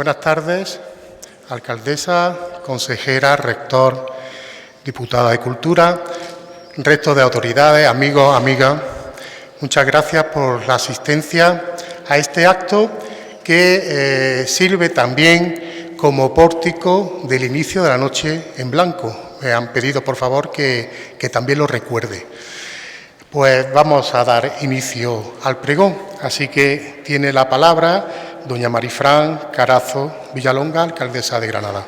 Buenas tardes, alcaldesa, consejera, rector, diputada de Cultura, resto de autoridades, amigos, amigas. Muchas gracias por la asistencia a este acto que sirve también como pórtico del inicio de la Noche en Blanco. Me han pedido, por favor, que también lo recuerde. Pues vamos a dar inicio al pregón, así que tiene la palabra doña Marifran Carazo Villalonga, alcaldesa de Granada.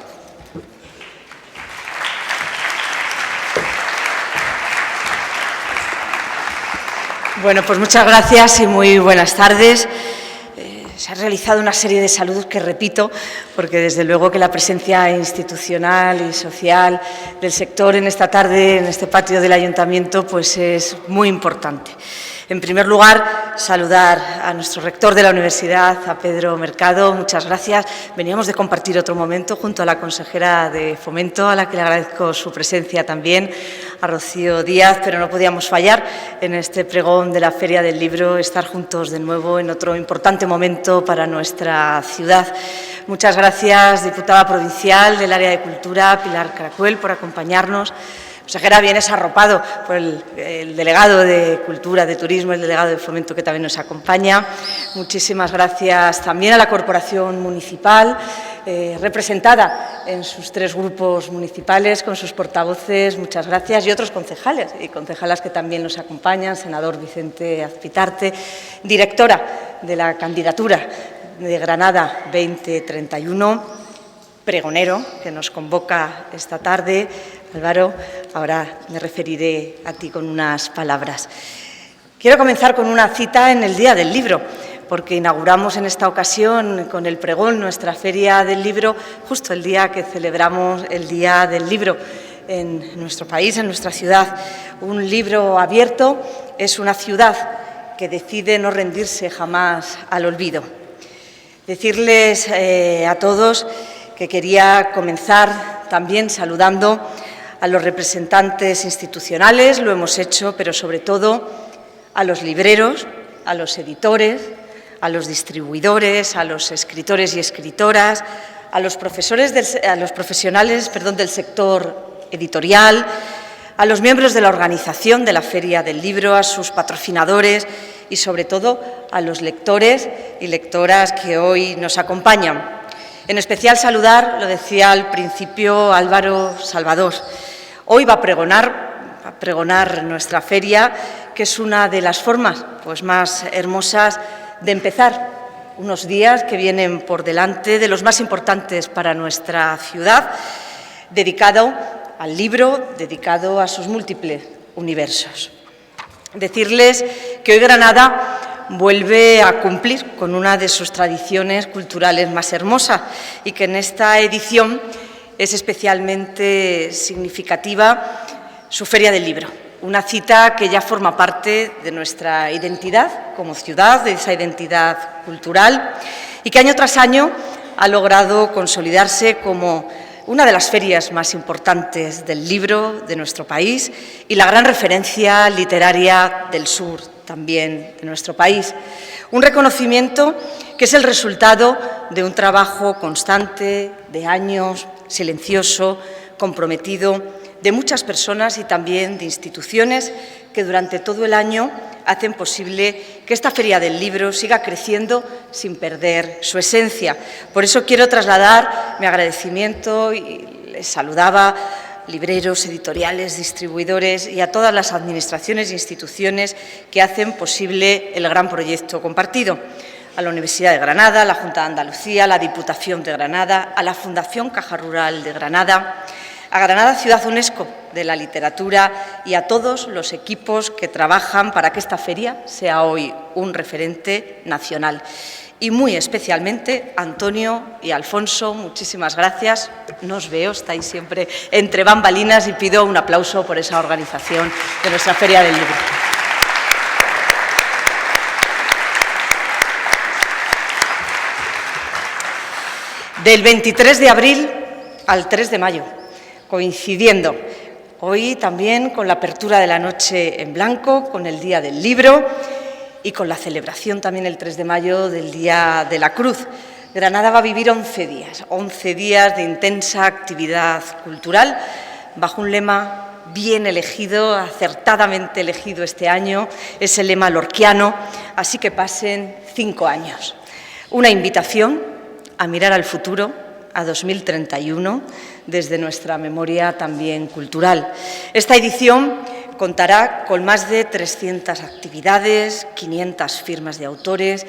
Bueno, pues muchas gracias y muy buenas tardes. Se ha realizado una serie de saludos que repito, porque desde luego que la presencia institucional y social del sector en esta tarde, en este patio del Ayuntamiento, pues es muy importante. En primer lugar, saludar a nuestro rector de la Universidad, a Pedro Mercado. Muchas gracias. Veníamos de compartir otro momento junto a la consejera de Fomento, a la que le agradezco su presencia también, a Rocío Díaz, pero no podíamos fallar en este pregón de la Feria del Libro, estar juntos de nuevo en otro importante momento para nuestra ciudad. Muchas gracias, diputada provincial del área de Cultura, Pilar Caracuel, por acompañarnos. Consejera, vienes arropado por el delegado de Cultura, de Turismo, el delegado de Fomento, que también nos acompaña. Muchísimas gracias también a la Corporación Municipal, representada en sus 3 grupos municipales, con sus portavoces, muchas gracias, y otros concejales y concejalas que también nos acompañan, senador Vicente Azpitarte, directora de la candidatura de Granada 2031, pregonero que nos convoca esta tarde. Álvaro, ahora me referiré a ti con unas palabras. Quiero comenzar con una cita en el Día del Libro, porque inauguramos en esta ocasión con el pregón nuestra Feria del Libro justo el día que celebramos el Día del Libro en nuestro país, en nuestra ciudad. Un libro abierto es una ciudad que decide no rendirse jamás al olvido. Decirles a todos que quería comenzar también saludando a los representantes institucionales, lo hemos hecho, pero sobre todo a los libreros, a los editores, a los distribuidores, a los escritores y escritoras, a los profesionales del sector editorial, a los miembros de la organización de la Feria del Libro, a sus patrocinadores y, sobre todo, a los lectores y lectoras que hoy nos acompañan. En especial saludar, lo decía al principio Álvaro Salvador. Hoy va a pregonar nuestra feria, que es una de las formas más hermosas de empezar unos días que vienen por delante, de los más importantes para nuestra ciudad, dedicado al libro, dedicado a sus múltiples universos. Decirles que hoy Granada vuelve a cumplir con una de sus tradiciones culturales más hermosas y que en esta edición es especialmente significativa su Feria del Libro, una cita que ya forma parte de nuestra identidad como ciudad, de esa identidad cultural y que año tras año ha logrado consolidarse como una de las ferias más importantes del libro de nuestro país y la gran referencia literaria del sur también de nuestro país. Un reconocimiento que es el resultado de un trabajo constante, de años, silencioso, comprometido, de muchas personas y también de instituciones que durante todo el año hacen posible que esta Feria del Libro siga creciendo sin perder su esencia. Por eso quiero trasladar mi agradecimiento y les saludaba libreros, editoriales, distribuidores y a todas las administraciones e instituciones que hacen posible el gran proyecto compartido. A la Universidad de Granada, a la Junta de Andalucía, a la Diputación de Granada, a la Fundación Caja Rural de Granada, a Granada Ciudad UNESCO de la Literatura y a todos los equipos que trabajan para que esta feria sea hoy un referente nacional. Y muy especialmente Antonio y Alfonso, muchísimas gracias. No os veo, estáis siempre entre bambalinas y pido un aplauso por esa organización de nuestra Feria del Libro. Del 23 de abril al 3 de mayo, coincidiendo hoy también con la apertura de la Noche en Blanco, con el Día del Libro y con la celebración también el 3 de mayo del Día de la Cruz. Granada va a vivir 11 días de intensa actividad cultural, bajo un lema bien elegido, acertadamente elegido este año, es el lema lorquiano, así que pasen 5 años. Una invitación a mirar al futuro, a 2031, desde nuestra memoria también cultural. Esta edición contará con más de 300 actividades, 500 firmas de autores,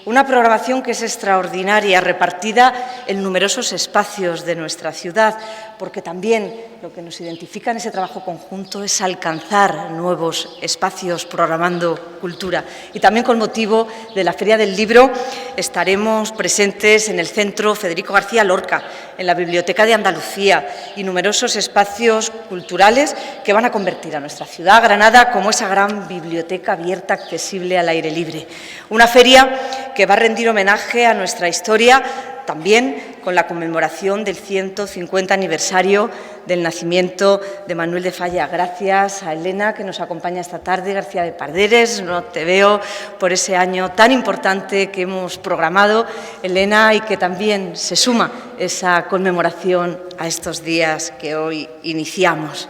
una programación que es extraordinaria, repartida en numerosos espacios de nuestra ciudad, porque también lo que nos identifica en ese trabajo conjunto es alcanzar nuevos espacios programando cultura. Y también con motivo de la Feria del Libro estaremos presentes en el Centro Federico García Lorca, en la Biblioteca de Andalucía y numerosos espacios culturales que van a convertir a nuestra ciudad, Granada, como esa gran biblioteca abierta, accesible al aire libre. Una feria que va a rendir homenaje a nuestra historia, también con la conmemoración del 150 aniversario del nacimiento de Manuel de Falla. Gracias a Elena, que nos acompaña esta tarde, García de Parderes, no te veo, por ese año tan importante que hemos programado, Elena, y que también se suma esa conmemoración a estos días que hoy iniciamos.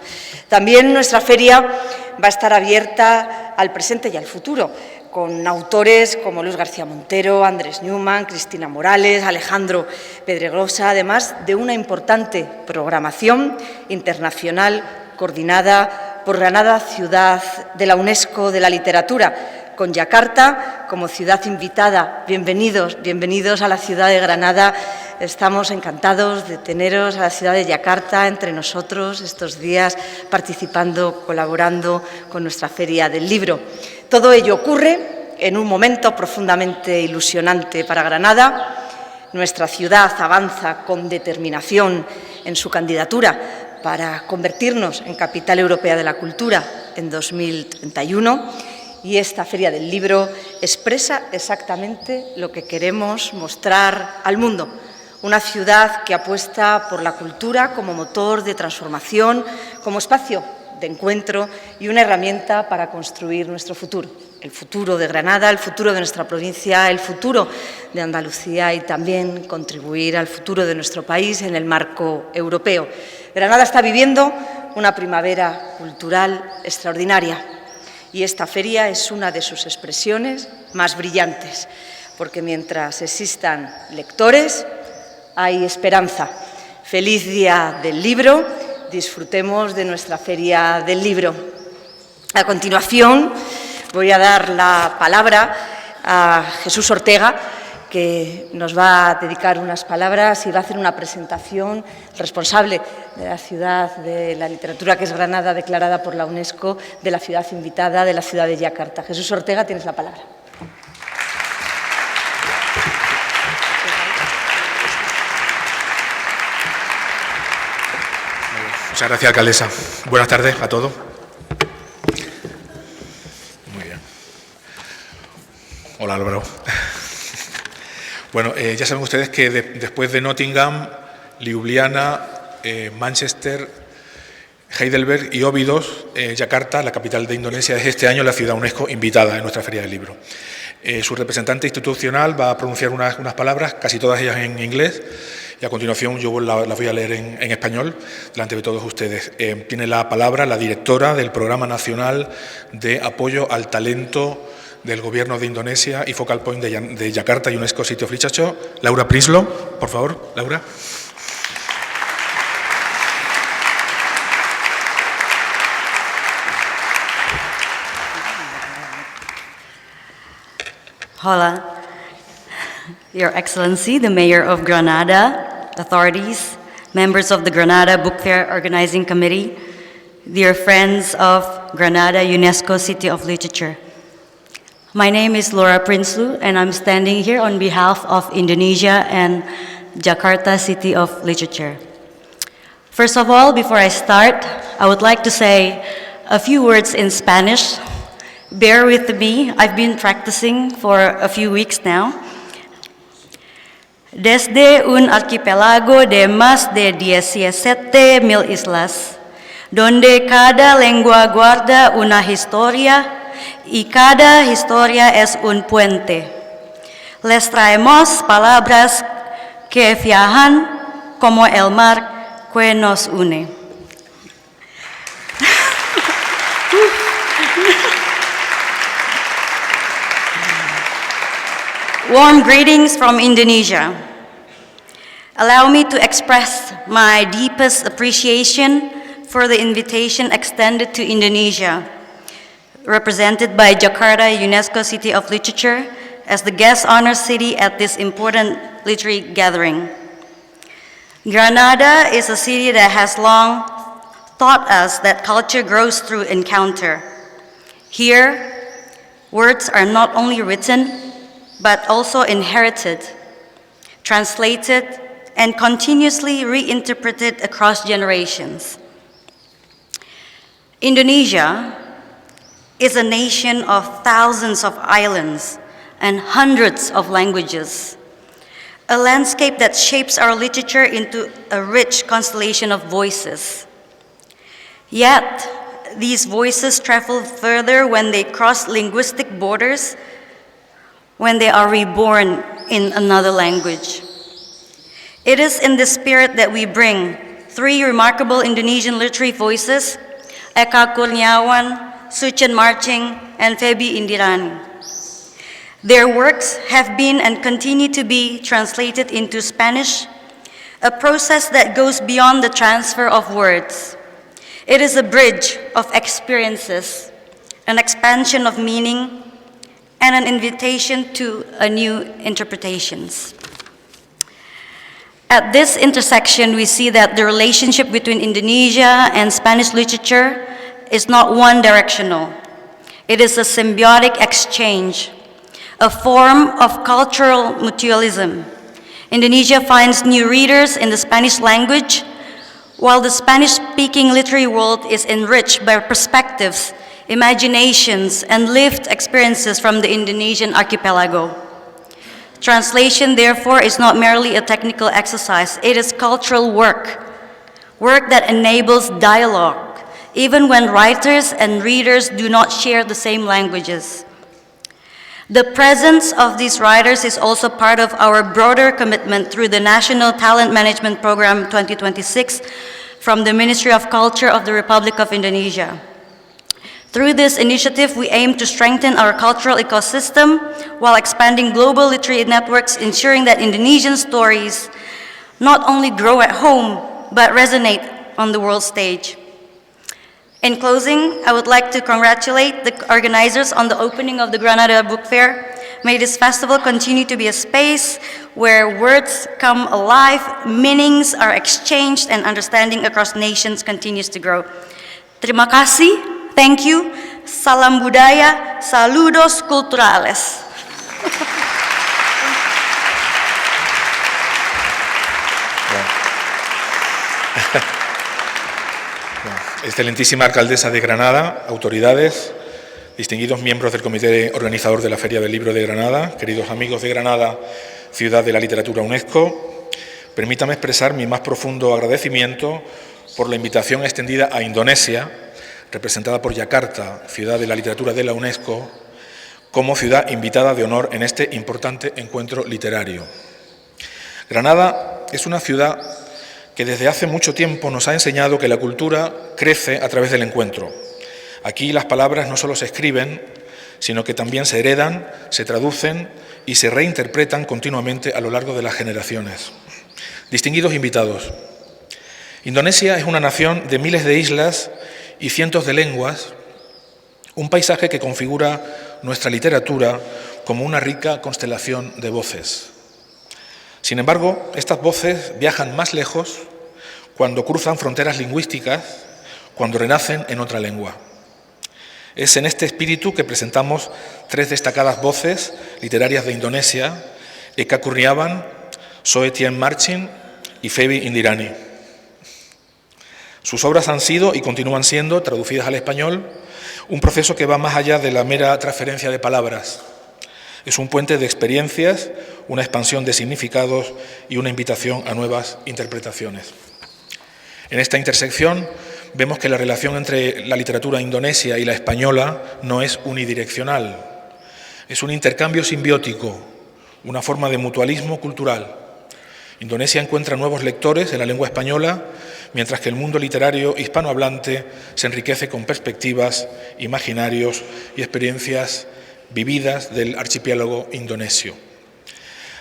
También nuestra feria va a estar abierta al presente y al futuro, con autores como Luis García Montero, Andrés Newman, Cristina Morales, Alejandro Pedregosa, además de una importante programación internacional coordinada por Granada, ciudad de la UNESCO de la literatura, con Yakarta como ciudad invitada. Bienvenidos a la ciudad de Granada. Estamos encantados de teneros a la ciudad de Yakarta entre nosotros estos días, participando, colaborando con nuestra Feria del Libro. Todo ello ocurre en un momento profundamente ilusionante para Granada. Nuestra ciudad avanza con determinación en su candidatura para convertirnos en capital europea de la cultura en 2031 y esta Feria del Libro expresa exactamente lo que queremos mostrar al mundo. Una ciudad que apuesta por la cultura como motor de transformación, como espacio de encuentro y una herramienta para construir nuestro futuro. El futuro de Granada, el futuro de nuestra provincia, el futuro de Andalucía y también contribuir al futuro de nuestro país en el marco europeo. Granada está viviendo una primavera cultural extraordinaria y esta feria es una de sus expresiones más brillantes, porque mientras existan lectores, hay esperanza. Feliz Día del Libro. Disfrutemos de nuestra Feria del Libro. A continuación, voy a dar la palabra a Jesús Ortega, que nos va a dedicar unas palabras y va a hacer una presentación responsable de la ciudad de la literatura, que es Granada, declarada por la UNESCO, de la ciudad invitada, de la ciudad de Yakarta. Jesús Ortega, tienes la palabra. Muchas gracias, alcaldesa. Buenas tardes a todos. Muy bien. Hola, Álvaro. Bueno, ya saben ustedes que después de Nottingham, Ljubljana, Manchester, Heidelberg y Óbidos, Yakarta, la capital de Indonesia, es este año la ciudad UNESCO invitada en nuestra Feria del Libro. Su representante institucional va a pronunciar unas palabras, casi todas ellas en inglés, y a continuación yo las voy a leer en español delante de todos ustedes. Tiene la palabra la directora del Programa Nacional de Apoyo al Talento del Gobierno de Indonesia y Focal Point de Yakarta UNESCO City of Literature, Laura Prislow. Por favor, Laura. Hola, Your Excellency, the Mayor of Granada, authorities, members of the Granada Book Fair Organizing Committee, dear friends of Granada UNESCO City of Literature. My name is Laura Prislow, and I'm standing here on behalf of Indonesia and Jakarta City of Literature. First of all, before I start, I would like to say a few words in Spanish. Bear with me, I've been practicing for a few weeks now. Desde un archipiélago de más de 17,000 islas, donde cada lengua guarda una historia y cada historia es un puente. Les traemos palabras que viajan como el mar que nos une. Warm greetings from Indonesia. Allow me to express my deepest appreciation for the invitation extended to Indonesia, represented by Jakarta UNESCO City of Literature as the guest honor city at this important literary gathering. Granada is a city that has long taught us that culture grows through encounter. Here, words are not only written, but also inherited, translated, and continuously reinterpreted across generations. Indonesia is a nation of thousands of islands and hundreds of languages, a landscape that shapes our literature into a rich constellation of voices. Yet, these voices travel further when they cross linguistic borders, when they are reborn in another language. It is in this spirit that we bring three remarkable Indonesian literary voices, Eka Kurniawan, Suchen Marching, and Febi Indirani. Their works have been and continue to be translated into Spanish, a process that goes beyond the transfer of words. It is a bridge of experiences, an expansion of meaning, and an invitation to new interpretations. At this intersection, we see that the relationship between Indonesia and Spanish literature is not one-directional. It is a symbiotic exchange, a form of cultural mutualism. Indonesia finds new readers in the Spanish language, while the Spanish-speaking literary world is enriched by perspectives, imaginations, and lived experiences from the Indonesian archipelago. Translation, therefore, is not merely a technical exercise. It is cultural work that enables dialogue, even when writers and readers do not share the same languages. The presence of these writers is also part of our broader commitment through the National Talent Management Program 2026 from the Ministry of Culture of the Republic of Indonesia. Through this initiative, we aim to strengthen our cultural ecosystem while expanding global literary networks, ensuring that Indonesian stories not only grow at home, but resonate on the world stage. In closing, I would like to congratulate the organizers on the opening of the Granada Book Fair. May this festival continue to be a space where words come alive, meanings are exchanged, and understanding across nations continues to grow. Terima kasih, thank you, salam budaya, saludos culturales. Excelentísima alcaldesa de Granada, autoridades, distinguidos miembros del comité organizador de la Feria del Libro de Granada, queridos amigos de Granada, ciudad de la literatura UNESCO, permítame expresar mi más profundo agradecimiento por la invitación extendida a Indonesia, representada por Yakarta, ciudad de la literatura de la UNESCO, como ciudad invitada de honor en este importante encuentro literario. Granada es una ciudad que desde hace mucho tiempo nos ha enseñado que la cultura crece a través del encuentro. Aquí las palabras no solo se escriben, sino que también se heredan, se traducen y se reinterpretan continuamente a lo largo de las generaciones. Distinguidos invitados, Indonesia es una nación de miles de islas y cientos de lenguas, un paisaje que configura nuestra literatura como una rica constelación de voces. Sin embargo, estas voces viajan más lejos cuando cruzan fronteras lingüísticas, cuando renacen en otra lengua. Es en este espíritu que presentamos tres destacadas voces literarias de Indonesia, Eka Kurniawan, Suchen Marching y Febi Indirani. Sus obras han sido y continúan siendo traducidas al español, un proceso que va más allá de la mera transferencia de palabras. Es un puente de experiencias, una expansión de significados y una invitación a nuevas interpretaciones. En esta intersección vemos que la relación entre la literatura indonesia y la española no es unidireccional. Es un intercambio simbiótico, una forma de mutualismo cultural. Indonesia encuentra nuevos lectores en la lengua española, mientras que el mundo literario hispanohablante se enriquece con perspectivas, imaginarios y experiencias vividas del archipiélago indonesio.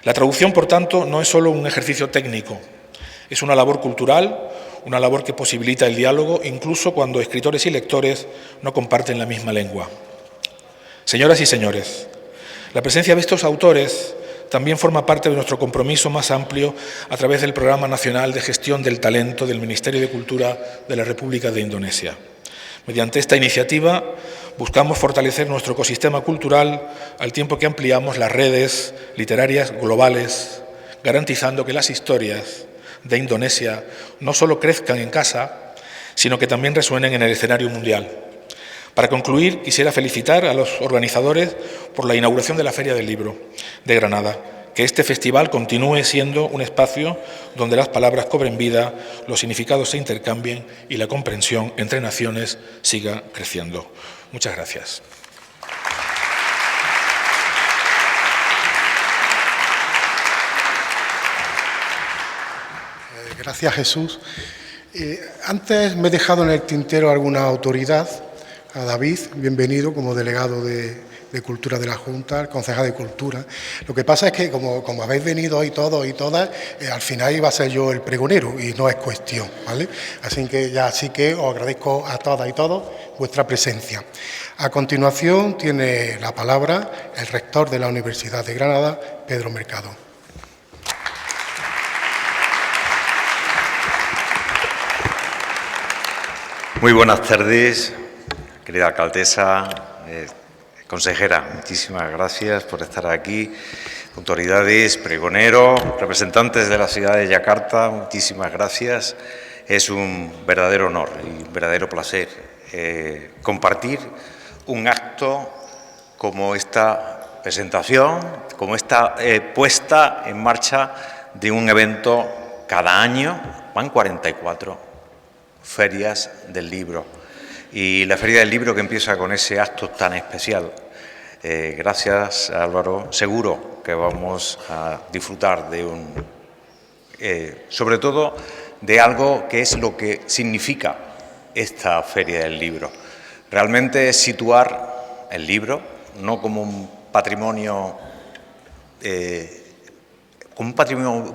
La traducción, por tanto, no es solo un ejercicio técnico, es una labor cultural, una labor que posibilita el diálogo, incluso cuando escritores y lectores no comparten la misma lengua. Señoras y señores, la presencia de estos autores también forma parte de nuestro compromiso más amplio a través del Programa Nacional de Gestión del Talento del Ministerio de Cultura de la República de Indonesia. Mediante esta iniciativa buscamos fortalecer nuestro ecosistema cultural al tiempo que ampliamos las redes literarias globales, garantizando que las historias de Indonesia no solo crezcan en casa, sino que también resuenen en el escenario mundial. Para concluir, quisiera felicitar a los organizadores por la inauguración de la Feria del Libro de Granada, que este festival continúe siendo un espacio donde las palabras cobren vida, los significados se intercambien y la comprensión entre naciones siga creciendo. Muchas gracias. Gracias, Jesús. Antes me he dejado en el tintero alguna autoridad. A David, bienvenido como delegado de Cultura de la Junta, el concejal de Cultura. Lo que pasa es que, como habéis venido hoy todos y todas, al final iba a ser yo el pregonero y no es cuestión, ¿vale? Así que os agradezco a todas y todos vuestra presencia. A continuación tiene la palabra el rector de la Universidad de Granada, Pedro Mercado. Muy buenas tardes, querida alcaldesa, consejera, muchísimas gracias por estar aquí, autoridades, pregoneros, representantes de la ciudad de Yakarta, muchísimas gracias. Es un verdadero honor y un verdadero placer compartir un acto como esta presentación, como esta puesta en marcha de un evento cada año, van 44 ferias del libro. Y la Feria del Libro que empieza con ese acto tan especial. Gracias, Álvaro. Seguro que vamos a disfrutar de sobre todo de algo que es lo que significa esta Feria del Libro. Realmente es situar el libro no como un patrimonio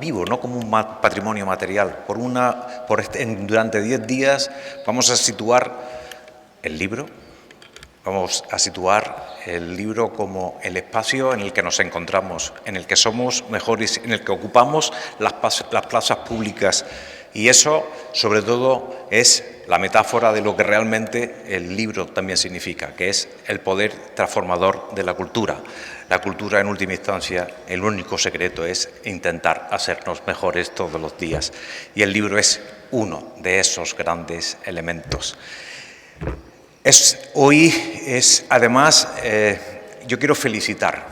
vivo, no como un patrimonio material. Durante 10 días vamos a situar el libro, vamos a situar el libro como el espacio en el que nos encontramos, en el que somos mejores, en el que ocupamos las plazas públicas. Y eso, sobre todo, es la metáfora de lo que realmente el libro también significa, que es el poder transformador de la cultura. La cultura, en última instancia, el único secreto es intentar hacernos mejores todos los días. Y el libro es uno de esos grandes elementos. Además, yo quiero felicitar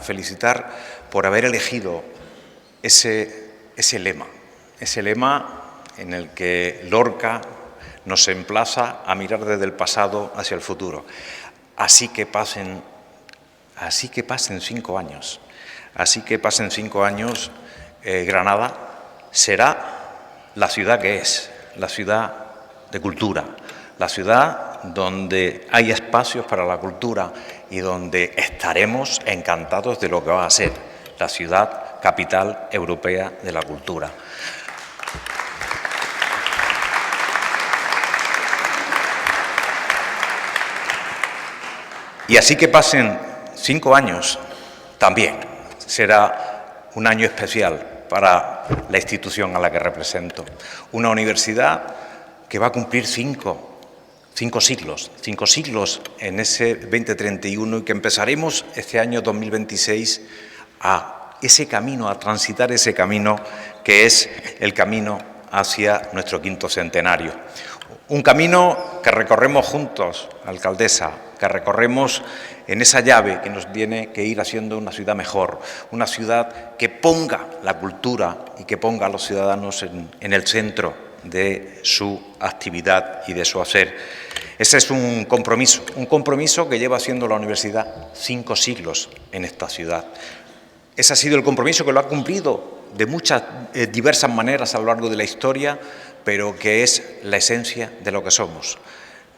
por haber elegido ese lema en el que Lorca nos emplaza a mirar desde el pasado hacia el futuro. Así que pasen 5 años. Granada será la ciudad que es, la ciudad de cultura, la ciudad donde hay espacios para la cultura y donde estaremos encantados de lo que va a ser la ciudad capital europea de la cultura. Y así que pasen 5 años, también será un año especial para la institución a la que represento. Una universidad que va a cumplir 5 siglos en ese 2031 y que empezaremos este año 2026 a transitar ese camino que es el camino hacia nuestro 5º centenario. Un camino que recorremos juntos, alcaldesa, que recorremos en esa llave que nos tiene que ir haciendo una ciudad mejor, una ciudad que ponga la cultura y que ponga a los ciudadanos en el centro de su actividad y de su hacer. Ese es un compromiso que lleva haciendo la universidad 5 siglos en esta ciudad. Ese ha sido el compromiso que lo ha cumplido de muchas diversas maneras a lo largo de la historia, pero que es la esencia de lo que somos.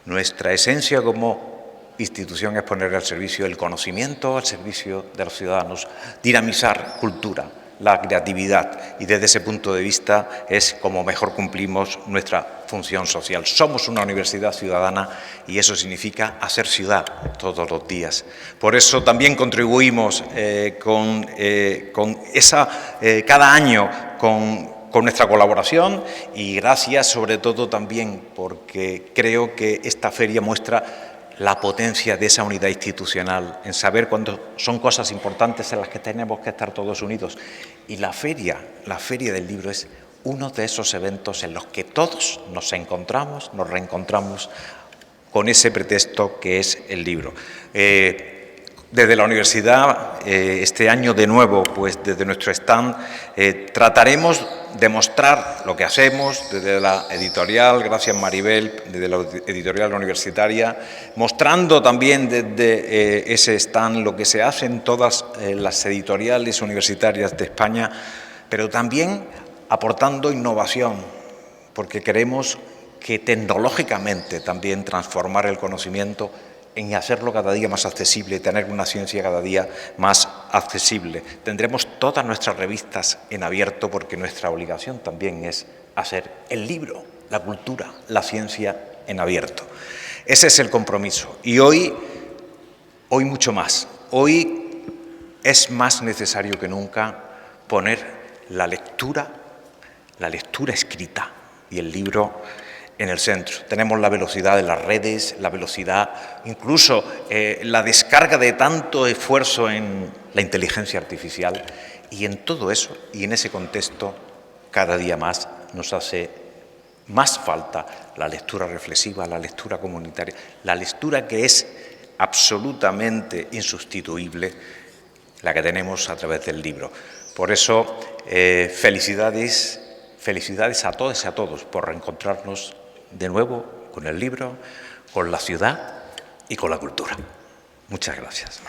Nuestra esencia como institución es poner al servicio el conocimiento, al servicio de los ciudadanos, dinamizar cultura, la creatividad, y desde ese punto de vista es como mejor cumplimos nuestra función social. Somos una universidad ciudadana y eso significa hacer ciudad todos los días. Por eso también contribuimos cada año con nuestra colaboración, y gracias sobre todo también porque creo que esta feria muestra la potencia de esa unidad institucional, en saber cuándo son cosas importantes en las que tenemos que estar todos unidos. Y la feria del libro es uno de esos eventos en los que todos nos encontramos, nos reencontramos con ese pretexto que es el libro. Desde la universidad, este año de nuevo, pues desde nuestro stand, trataremos de mostrar lo que hacemos desde la editorial, gracias Maribel, desde la editorial universitaria, mostrando también desde ese stand lo que se hace en todas las editoriales universitarias de España, pero también aportando innovación, porque queremos que tecnológicamente también transformar el conocimiento en hacerlo cada día más accesible, tener una ciencia cada día más accesible. Tendremos todas nuestras revistas en abierto porque nuestra obligación también es hacer el libro, la cultura, la ciencia en abierto. Ese es el compromiso. Y hoy mucho más. Hoy es más necesario que nunca poner la lectura escrita y el libro en el centro. Tenemos la velocidad de las redes, la velocidad, incluso la descarga de tanto esfuerzo en la inteligencia artificial, y en todo eso y en ese contexto cada día más nos hace más falta la lectura reflexiva, la lectura comunitaria, la lectura que es absolutamente insustituible, la que tenemos a través del libro. Por eso, felicidades a todas y a todos por reencontrarnos de nuevo con el libro, con la ciudad y con la cultura. Muchas gracias.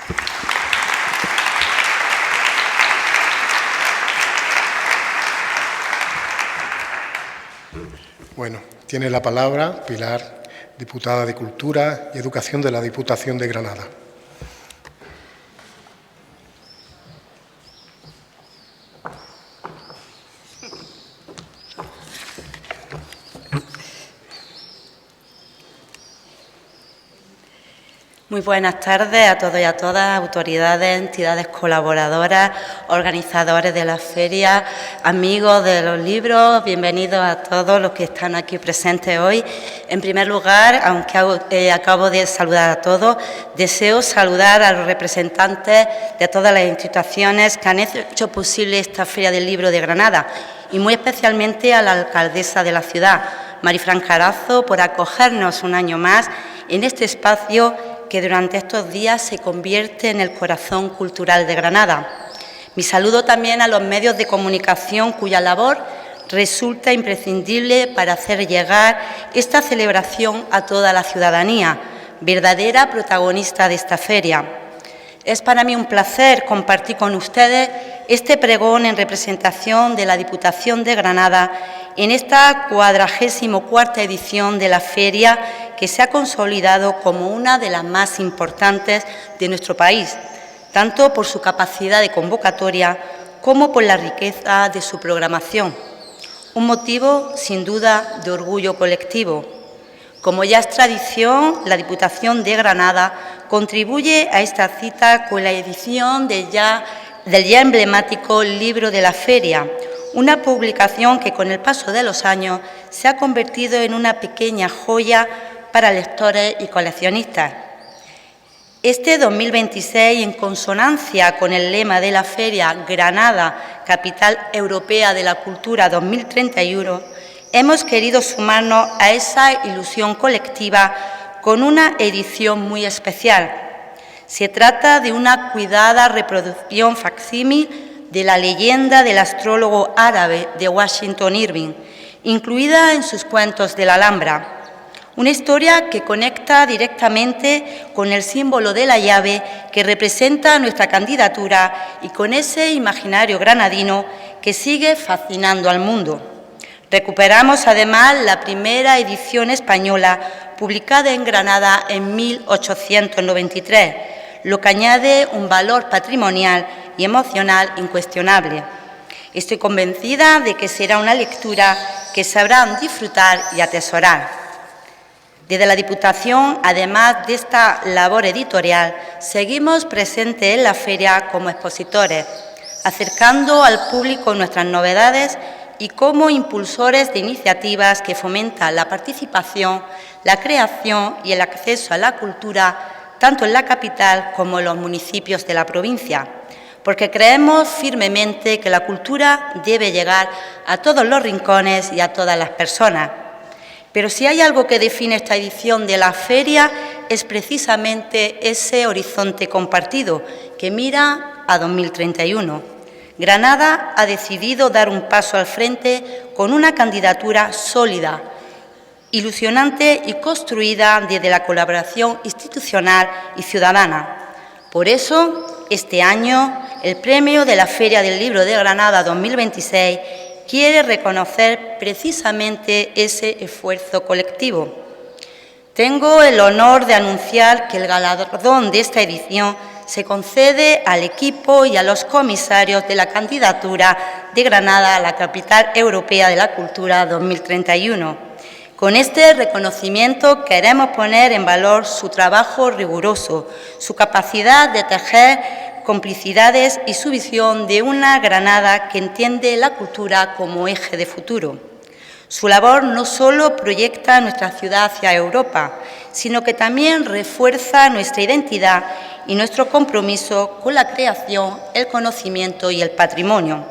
Bueno, tiene la palabra Pilar, diputada de Cultura y Educación de la Diputación de Granada. Muy buenas tardes a todos y a todas, autoridades, entidades colaboradoras, organizadores de la feria, amigos de los libros, bienvenidos a todos los que están aquí presentes hoy. En primer lugar, aunque acabo de saludar a todos, deseo saludar a los representantes de todas las instituciones que han hecho posible esta Feria del Libro de Granada y muy especialmente a la alcaldesa de la ciudad, Marifran Carazo, por acogernos un año más en este espacio que durante estos días se convierte en el corazón cultural de Granada. Mi saludo también a los medios de comunicación cuya labor resulta imprescindible para hacer llegar esta celebración a toda la ciudadanía, verdadera protagonista de esta feria. Es para mí un placer compartir con ustedes este pregón en representación de la Diputación de Granada en esta 44ª edición de la feria, que se ha consolidado como una de las más importantes de nuestro país, tanto por su capacidad de convocatoria como por la riqueza de su programación. Un motivo, sin duda, de orgullo colectivo. Como ya es tradición, la Diputación de Granada contribuye a esta cita con la edición del ya emblemático Libro de la Feria, una publicación que con el paso de los años se ha convertido en una pequeña joya para lectores y coleccionistas. Este 2026, en consonancia con el lema de la feria Granada, Capital Europea de la Cultura 2031, hemos querido sumarnos a esa ilusión colectiva con una edición muy especial. Se trata de una cuidada reproducción facsímil de la leyenda del astrólogo árabe de Washington Irving, incluida en sus cuentos de la Alhambra. Una historia que conecta directamente con el símbolo de la llave que representa nuestra candidatura y con ese imaginario granadino que sigue fascinando al mundo. Recuperamos además la primera edición española publicada en Granada en 1893, lo que añade un valor patrimonial y emocional incuestionable. Estoy convencida de que será una lectura que sabrán disfrutar y atesorar. Desde la Diputación, además de esta labor editorial, seguimos presentes en la feria como expositores, acercando al público nuestras novedades y como impulsores de iniciativas que fomentan la participación, la creación y el acceso a la cultura, tanto en la capital como en los municipios de la provincia, porque creemos firmemente que la cultura debe llegar a todos los rincones y a todas las personas. Pero si hay algo que define esta edición de la feria es precisamente ese horizonte compartido que mira a 2031. Granada ha decidido dar un paso al frente con una candidatura sólida, ilusionante y construida desde la colaboración institucional y ciudadana. Por eso, este año, el premio de la Feria del Libro de Granada 2026 quiere reconocer precisamente ese esfuerzo colectivo. Tengo el honor de anunciar que el galardón de esta edición se concede al equipo y a los comisarios de la candidatura de Granada a la Capital Europea de la Cultura 2031. Con este reconocimiento queremos poner en valor su trabajo riguroso, su capacidad de tejer complicidades y su visión de una Granada que entiende la cultura como eje de futuro. Su labor no solo proyecta nuestra ciudad hacia Europa, sino que también refuerza nuestra identidad y nuestro compromiso con la creación, el conocimiento y el patrimonio.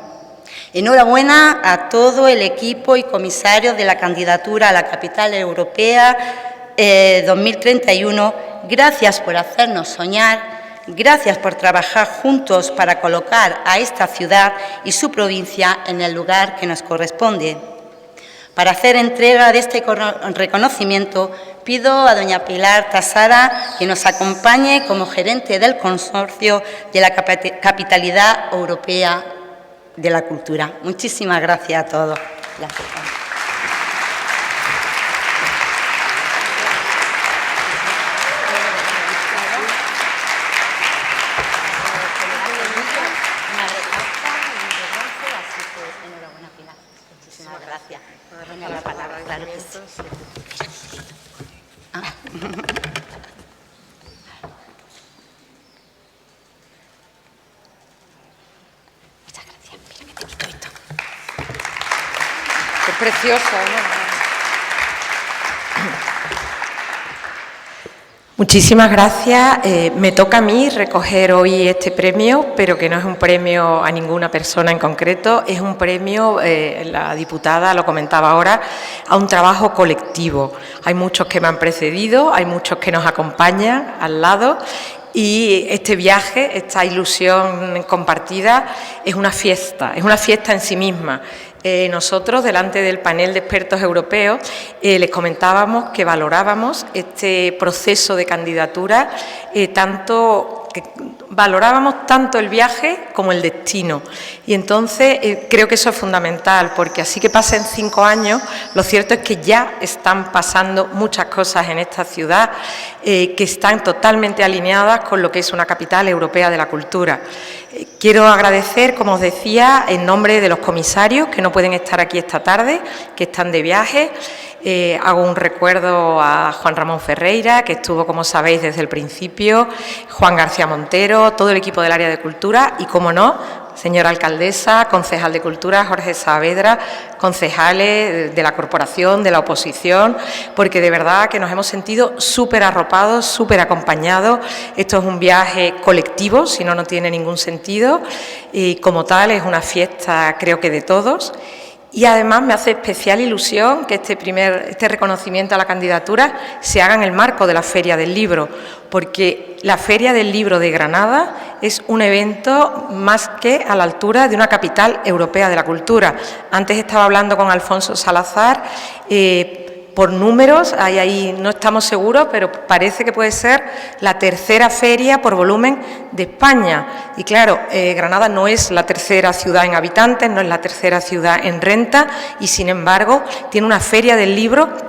Enhorabuena a todo el equipo y comisarios de la candidatura a la Capital Europea 2031. Gracias por hacernos soñar. Gracias por trabajar juntos para colocar a esta ciudad y su provincia en el lugar que nos corresponde. Para hacer entrega de este reconocimiento, pido a doña Pilar Tasara que nos acompañe como gerente del Consorcio de la Capitalidad Europea de la Cultura. Muchísimas gracias a todos. Gracias. Preciosa, ¿no? Muchísimas gracias. Me toca a mí recoger hoy este premio, pero que no es un premio a ninguna persona en concreto, es un premio, la diputada lo comentaba ahora, a un trabajo colectivo. Hay muchos que me han precedido, hay muchos que nos acompañan al lado. Y este viaje, esta ilusión compartida, es una fiesta en sí misma. Nosotros, delante del panel de expertos europeos, les comentábamos que valorábamos este proceso de candidatura, valorábamos tanto el viaje como el destino. Y entonces creo que eso es fundamental, porque así que pasen 5 años, lo cierto es que ya están pasando muchas cosas en esta ciudad que están totalmente alineadas con lo que es una capital europea de la cultura. Quiero agradecer, como os decía, en nombre de los comisarios que no pueden estar aquí esta tarde, que están de viaje. Hago un recuerdo a Juan Ramón Ferreira, que estuvo, como sabéis, desde el principio, Juan García Montero, todo el equipo del área de cultura y, como no, señora alcaldesa, concejal de Cultura, Jorge Saavedra, concejales de la corporación, de la oposición, porque de verdad que nos hemos sentido súper arropados, súper acompañados. Esto es un viaje colectivo, si no, no tiene ningún sentido, y como tal es una fiesta, creo que de todos. Y además me hace especial ilusión que este reconocimiento a la candidatura se haga en el marco de la Feria del Libro, porque la Feria del Libro de Granada es un evento más que a la altura de una capital europea de la cultura. Antes estaba hablando con Alfonso Salazar, por números, ahí no estamos seguros, pero parece que puede ser la tercera feria por volumen de España. Y claro, Granada no es la tercera ciudad en habitantes, no es la tercera ciudad en renta y, sin embargo, tiene una feria del libro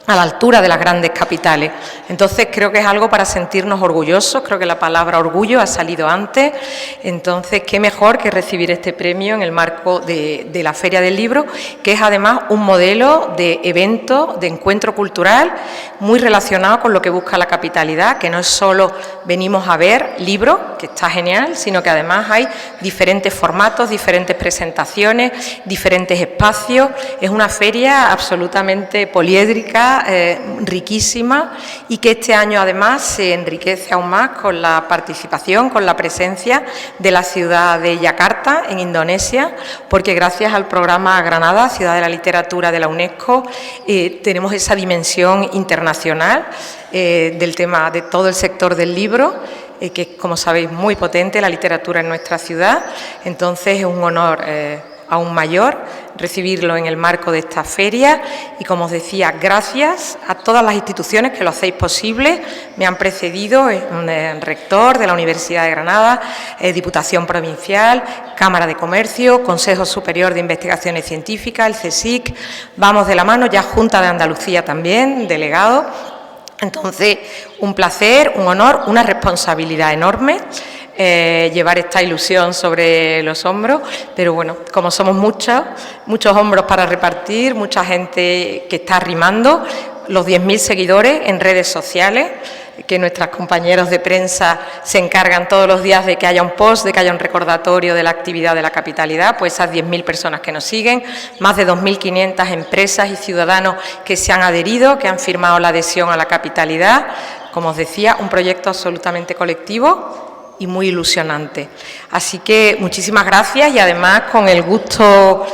a la altura de las grandes capitales. Entonces, creo que es algo para sentirnos orgullosos, creo que la palabra orgullo ha salido antes, entonces, qué mejor que recibir este premio en el marco de la Feria del Libro, que es además un modelo de evento, de encuentro cultural, muy relacionado con lo que busca la capitalidad, que no es solo venimos a ver libros, que está genial, sino que además hay diferentes formatos, diferentes presentaciones, diferentes espacios. Es una feria absolutamente poliédrica, riquísima, y que este año además se enriquece aún más con la participación, con la presencia de la ciudad de Yakarta en Indonesia, porque gracias al programa Granada, Ciudad de la Literatura de la UNESCO, tenemos esa dimensión internacional del tema de todo el sector del libro, que es, como sabéis, muy potente la literatura en nuestra ciudad. Entonces es un honor aún mayor recibirlo en el marco de esta feria y, como os decía, gracias a todas las instituciones que lo hacéis posible. Me han precedido el rector de la Universidad de Granada, Diputación Provincial, Cámara de Comercio, Consejo Superior de Investigaciones Científicas, el CSIC, vamos de la mano, ya Junta de Andalucía también, delegado. Entonces, un placer, un honor, una responsabilidad enorme. Llevar esta ilusión sobre los hombros, pero bueno, como somos muchos hombros para repartir, mucha gente que está arrimando, los 10.000 seguidores en redes sociales, que nuestros compañeros de prensa se encargan todos los días de que haya un post, de que haya un recordatorio de la actividad de la capitalidad, pues esas 10.000 personas que nos siguen, más de 2.500 empresas y ciudadanos que se han adherido, que han firmado la adhesión a la capitalidad. Como os decía, un proyecto absolutamente colectivo y muy ilusionante. Así que muchísimas gracias, y además con el gusto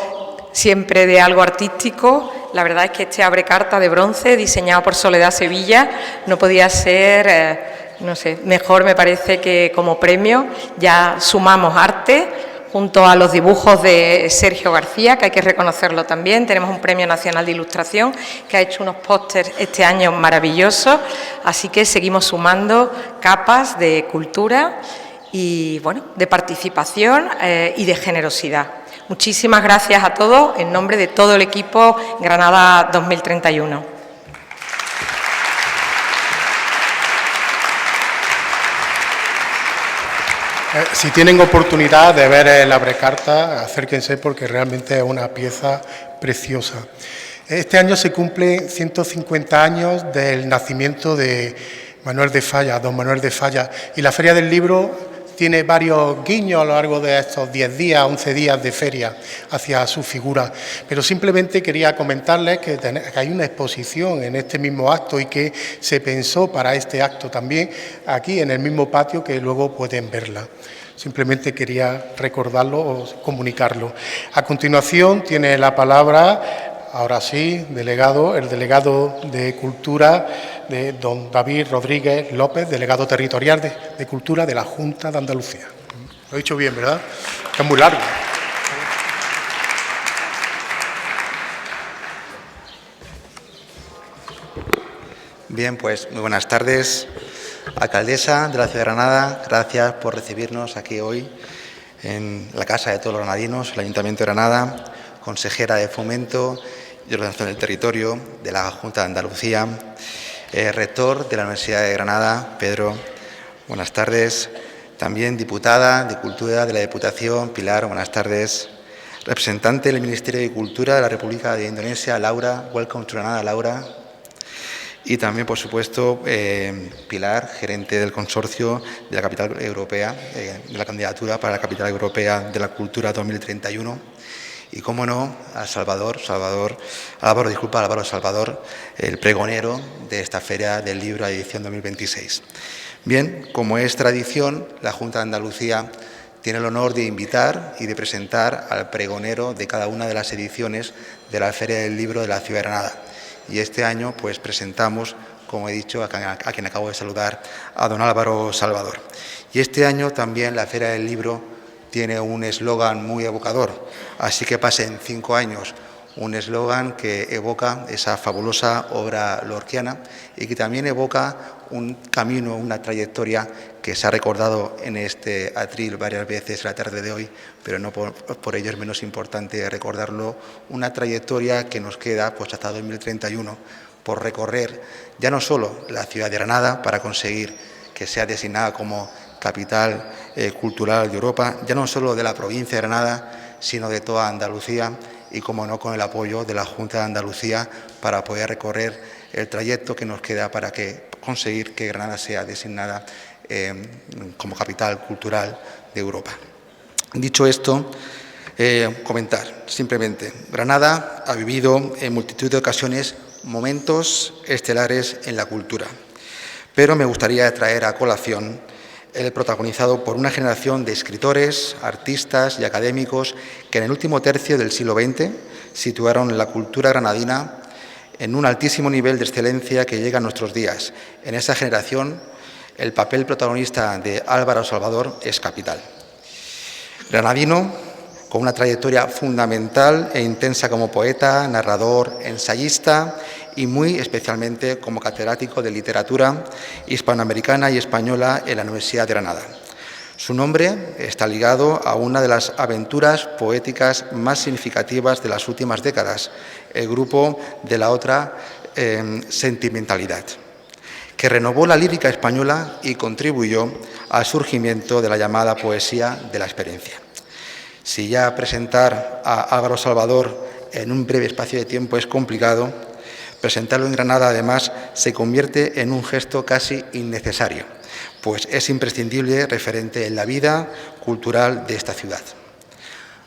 siempre de algo artístico. La verdad es que este abrecarta de bronce, diseñado por Soledad Sevilla, no podía ser, no sé, mejor, me parece, que como premio. Ya sumamos arte junto a los dibujos de Sergio García, que hay que reconocerlo también. Tenemos un Premio Nacional de Ilustración que ha hecho unos pósters este año maravillosos, así que seguimos sumando capas de cultura y, bueno, de participación y de generosidad. Muchísimas gracias a todos en nombre de todo el equipo Granada 2031. Si tienen oportunidad de ver el abrecarta, acérquense porque realmente es una pieza preciosa. Este año se cumplen 150 años del nacimiento de Manuel de Falla, don Manuel de Falla, y la Feria del Libro tiene varios guiños a lo largo de estos 10 días, 11 días de feria hacia su figura. Pero simplemente quería comentarles que hay una exposición en este mismo acto y que se pensó para este acto también aquí en el mismo patio, que luego pueden verla. Simplemente quería recordarlo o comunicarlo. A continuación tiene la palabra, ahora sí, el delegado de Cultura, de don David Rodríguez López, delegado territorial de Cultura de la Junta de Andalucía. Lo he dicho bien, ¿verdad? Es muy largo. Bien, pues muy buenas tardes. Alcaldesa de la ciudad de Granada, gracias por recibirnos aquí hoy en la Casa de todos los granadinos, el Ayuntamiento de Granada, consejera de Fomento y Ordenación del Territorio de la Junta de Andalucía, rector de la Universidad de Granada, Pedro, buenas tardes. También diputada de Cultura de la Diputación, Pilar, buenas tardes. Representante del Ministerio de Cultura de la República de Indonesia, Laura, welcome to Granada, Laura. Y también, por supuesto, Pilar, gerente del consorcio de la Capital Europea, de la candidatura para la Capital Europea de la Cultura 2031. Y, cómo no, a Álvaro Salvador, el pregonero de esta Feria del Libro edición 2026. Bien, como es tradición, la Junta de Andalucía tiene el honor de invitar y de presentar al pregonero de cada una de las ediciones de la Feria del Libro de la ciudad de Granada. Y este año, pues, presentamos, como he dicho, a quien acabo de saludar, a don Álvaro Salvador. Y este año también la Feria del Libro tiene un eslogan muy evocador, así que pasen 5 años un eslogan que evoca esa fabulosa obra lorquiana y que también evoca un camino, una trayectoria que se ha recordado en este atril varias veces la tarde de hoy, pero no por ello es menos importante recordarlo, una trayectoria que nos queda pues, hasta 2031 por recorrer ya no solo la ciudad de Granada para conseguir que sea designada como capital cultural de Europa, ya no solo de la provincia de Granada, sino de toda Andalucía y, como no, con el apoyo de la Junta de Andalucía para poder recorrer el trayecto que nos queda para conseguir que Granada sea designada como capital cultural de Europa. Dicho esto, comentar simplemente, Granada ha vivido en multitud de ocasiones momentos estelares en la cultura, pero me gustaría traer a colación el protagonizado por una generación de escritores, artistas y académicos que en el último tercio del siglo XX situaron la cultura granadina en un altísimo nivel de excelencia que llega a nuestros días. En esa generación, el papel protagonista de Álvaro Salvador es capital. Granadino, con una trayectoria fundamental e intensa como poeta, narrador, ensayista y muy especialmente como catedrático de literatura hispanoamericana y española en la Universidad de Granada. Su nombre está ligado a una de las aventuras poéticas más significativas de las últimas décadas, el grupo de la otra sentimentalidad, que renovó la lírica española y contribuyó al surgimiento de la llamada poesía de la experiencia. Si ya presentar a Álvaro Salvador en un breve espacio de tiempo es complicado, presentarlo en Granada, además, se convierte en un gesto casi innecesario, pues es imprescindible referente en la vida cultural de esta ciudad.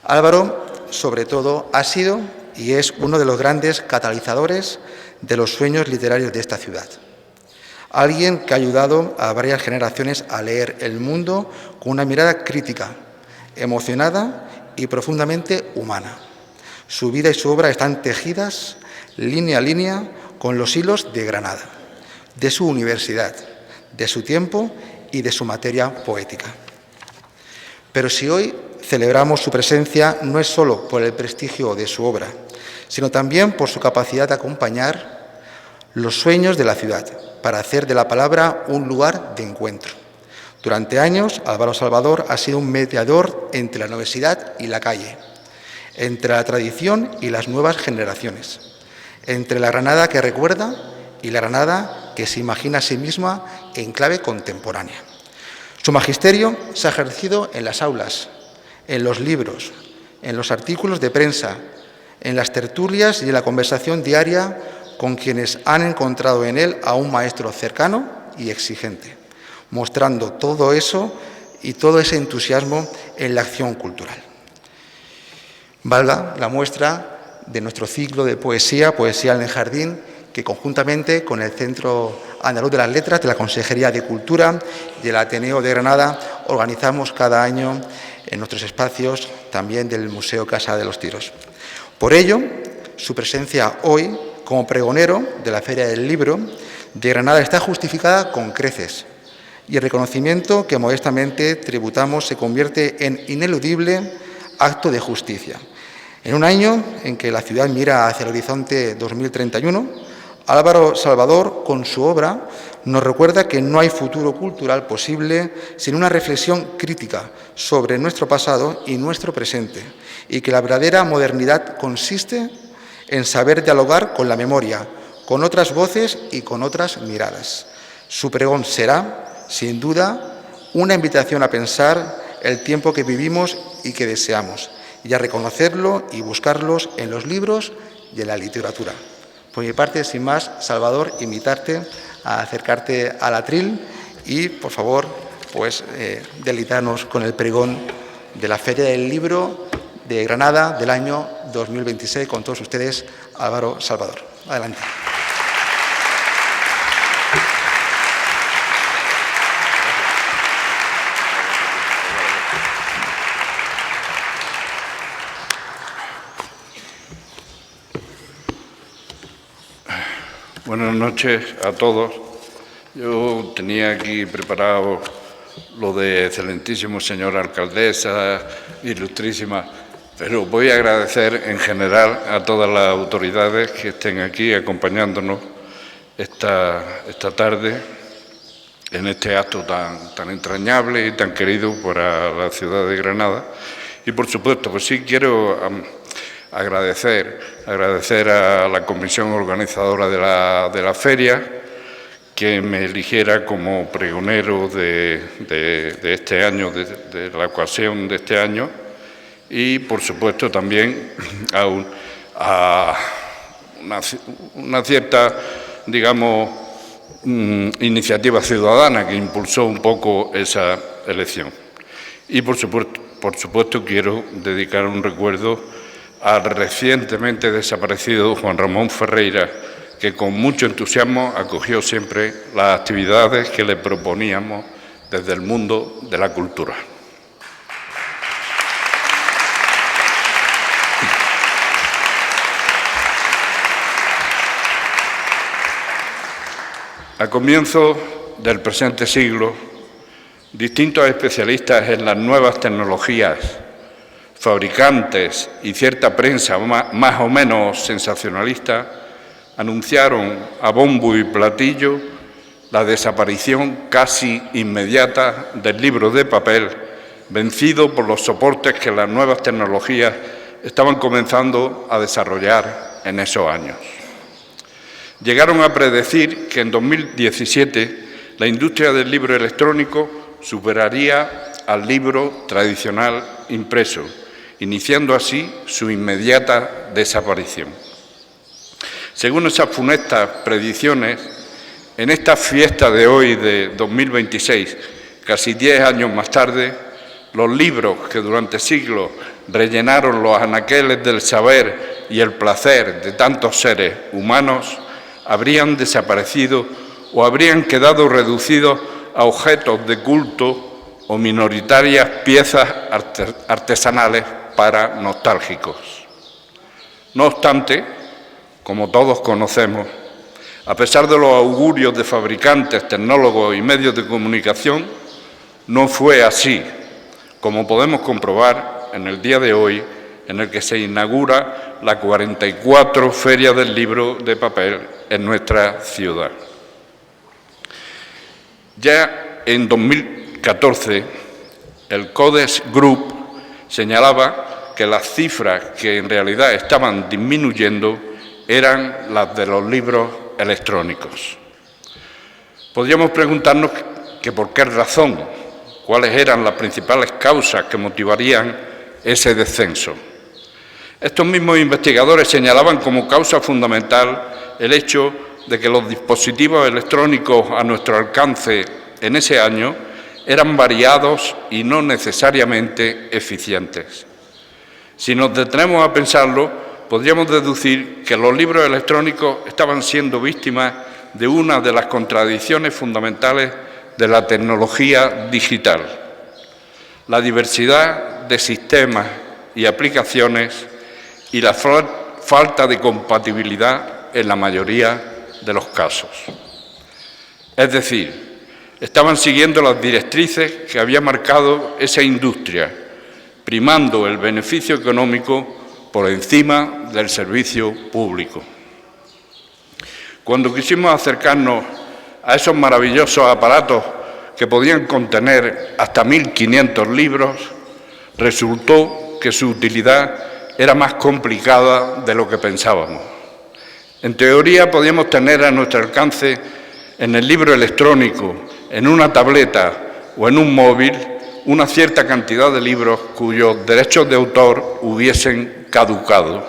Álvaro, sobre todo, ha sido y es uno de los grandes catalizadores de los sueños literarios de esta ciudad. Alguien que ha ayudado a varias generaciones a leer el mundo con una mirada crítica, emocionada y profundamente humana. Su vida y su obra están tejidas línea a línea con los hilos de Granada, de su universidad, de su tiempo y de su materia poética. Pero si hoy celebramos su presencia, no es solo por el prestigio de su obra, sino también por su capacidad de acompañar los sueños de la ciudad, para hacer de la palabra un lugar de encuentro. Durante años, Álvaro Salvador ha sido un mediador entre la universidad y la calle, entre la tradición y las nuevas generaciones, entre la Granada que recuerda y la Granada que se imagina a sí misma en clave contemporánea. Su magisterio se ha ejercido en las aulas, en los libros, en los artículos de prensa, en las tertulias y en la conversación diaria con quienes han encontrado en él a un maestro cercano y exigente, mostrando todo eso y todo ese entusiasmo en la acción cultural. Valga la muestra de nuestro ciclo de poesía, Poesía en el Jardín, que conjuntamente con el Centro Andaluz de las Letras, de la Consejería de Cultura y el Ateneo de Granada organizamos cada año en nuestros espacios, también del Museo Casa de los Tiros. Por ello, su presencia hoy como pregonero de la Feria del Libro de Granada está justificada con creces, y el reconocimiento que modestamente tributamos se convierte en ineludible acto de justicia. En un año en que la ciudad mira hacia el horizonte 2031, Álvaro Salvador, con su obra, nos recuerda que no hay futuro cultural posible sin una reflexión crítica sobre nuestro pasado y nuestro presente, y que la verdadera modernidad consiste en saber dialogar con la memoria, con otras voces y con otras miradas. Su pregón será, sin duda, una invitación a pensar el tiempo que vivimos y que deseamos, y a reconocerlo y buscarlos en los libros y en la literatura. Por mi parte, sin más, Salvador, invitarte a acercarte al atril y, por favor, pues deleitarnos con el pregón de la Feria del Libro de Granada del año 2026. Con todos ustedes, Álvaro Salvador. Adelante. Buenas noches a todos. Yo tenía aquí preparado lo de excelentísimo señora alcaldesa, ilustrísima, pero voy a agradecer en general a todas las autoridades que estén aquí acompañándonos esta tarde en este acto tan entrañable y tan querido para la ciudad de Granada. Y por supuesto, pues sí quiero agradecer a la comisión organizadora de la feria que me eligiera como pregonero de este año, de la ocasión de este año, y por supuesto también a una cierta, digamos, iniciativa ciudadana que impulsó un poco esa elección. Y por supuesto quiero dedicar un recuerdo al recientemente desaparecido Juan Ramón Ferreira, que con mucho entusiasmo acogió siempre las actividades que le proponíamos desde el mundo de la cultura. A comienzos del presente siglo, distintos especialistas en las nuevas tecnologías, fabricantes y cierta prensa más o menos sensacionalista anunciaron a bombo y platillo la desaparición casi inmediata del libro de papel, vencido por los soportes que las nuevas tecnologías estaban comenzando a desarrollar en esos años. Llegaron a predecir que en 2017 la industria del libro electrónico superaría al libro tradicional impreso, iniciando así su inmediata desaparición. Según esas funestas predicciones, en esta fiesta de hoy de 2026, casi 10 años más tarde, los libros que durante siglos rellenaron los anaqueles del saber y el placer de tantos seres humanos habrían desaparecido o habrían quedado reducidos a objetos de culto o minoritarias piezas artesanales para nostálgicos. No obstante, como todos conocemos, a pesar de los augurios de fabricantes, tecnólogos y medios de comunicación, no fue así, como podemos comprobar en el día de hoy, en el que se inaugura la 44 Feria del Libro de Papel en nuestra ciudad. Ya en 2014, el Codes Group señalaba que las cifras que en realidad estaban disminuyendo eran las de los libros electrónicos. Podríamos preguntarnos que por qué razón, cuáles eran las principales causas que motivarían ese descenso. Estos mismos investigadores señalaban como causa fundamental el hecho de que los dispositivos electrónicos a nuestro alcance en ese año eran variados y no necesariamente eficientes. Si nos detenemos a pensarlo, podríamos deducir que los libros electrónicos estaban siendo víctimas de una de las contradicciones fundamentales de la tecnología digital: la diversidad de sistemas y aplicaciones y la falta de compatibilidad en la mayoría de los casos. Es decir, estaban siguiendo las directrices que había marcado esa industria, primando el beneficio económico por encima del servicio público. Cuando quisimos acercarnos a esos maravillosos aparatos que podían contener hasta 1.500 libros, resultó que su utilidad era más complicada de lo que pensábamos. En teoría podíamos tener a nuestro alcance en el libro electrónico, en una tableta o en un móvil, una cierta cantidad de libros cuyos derechos de autor hubiesen caducado.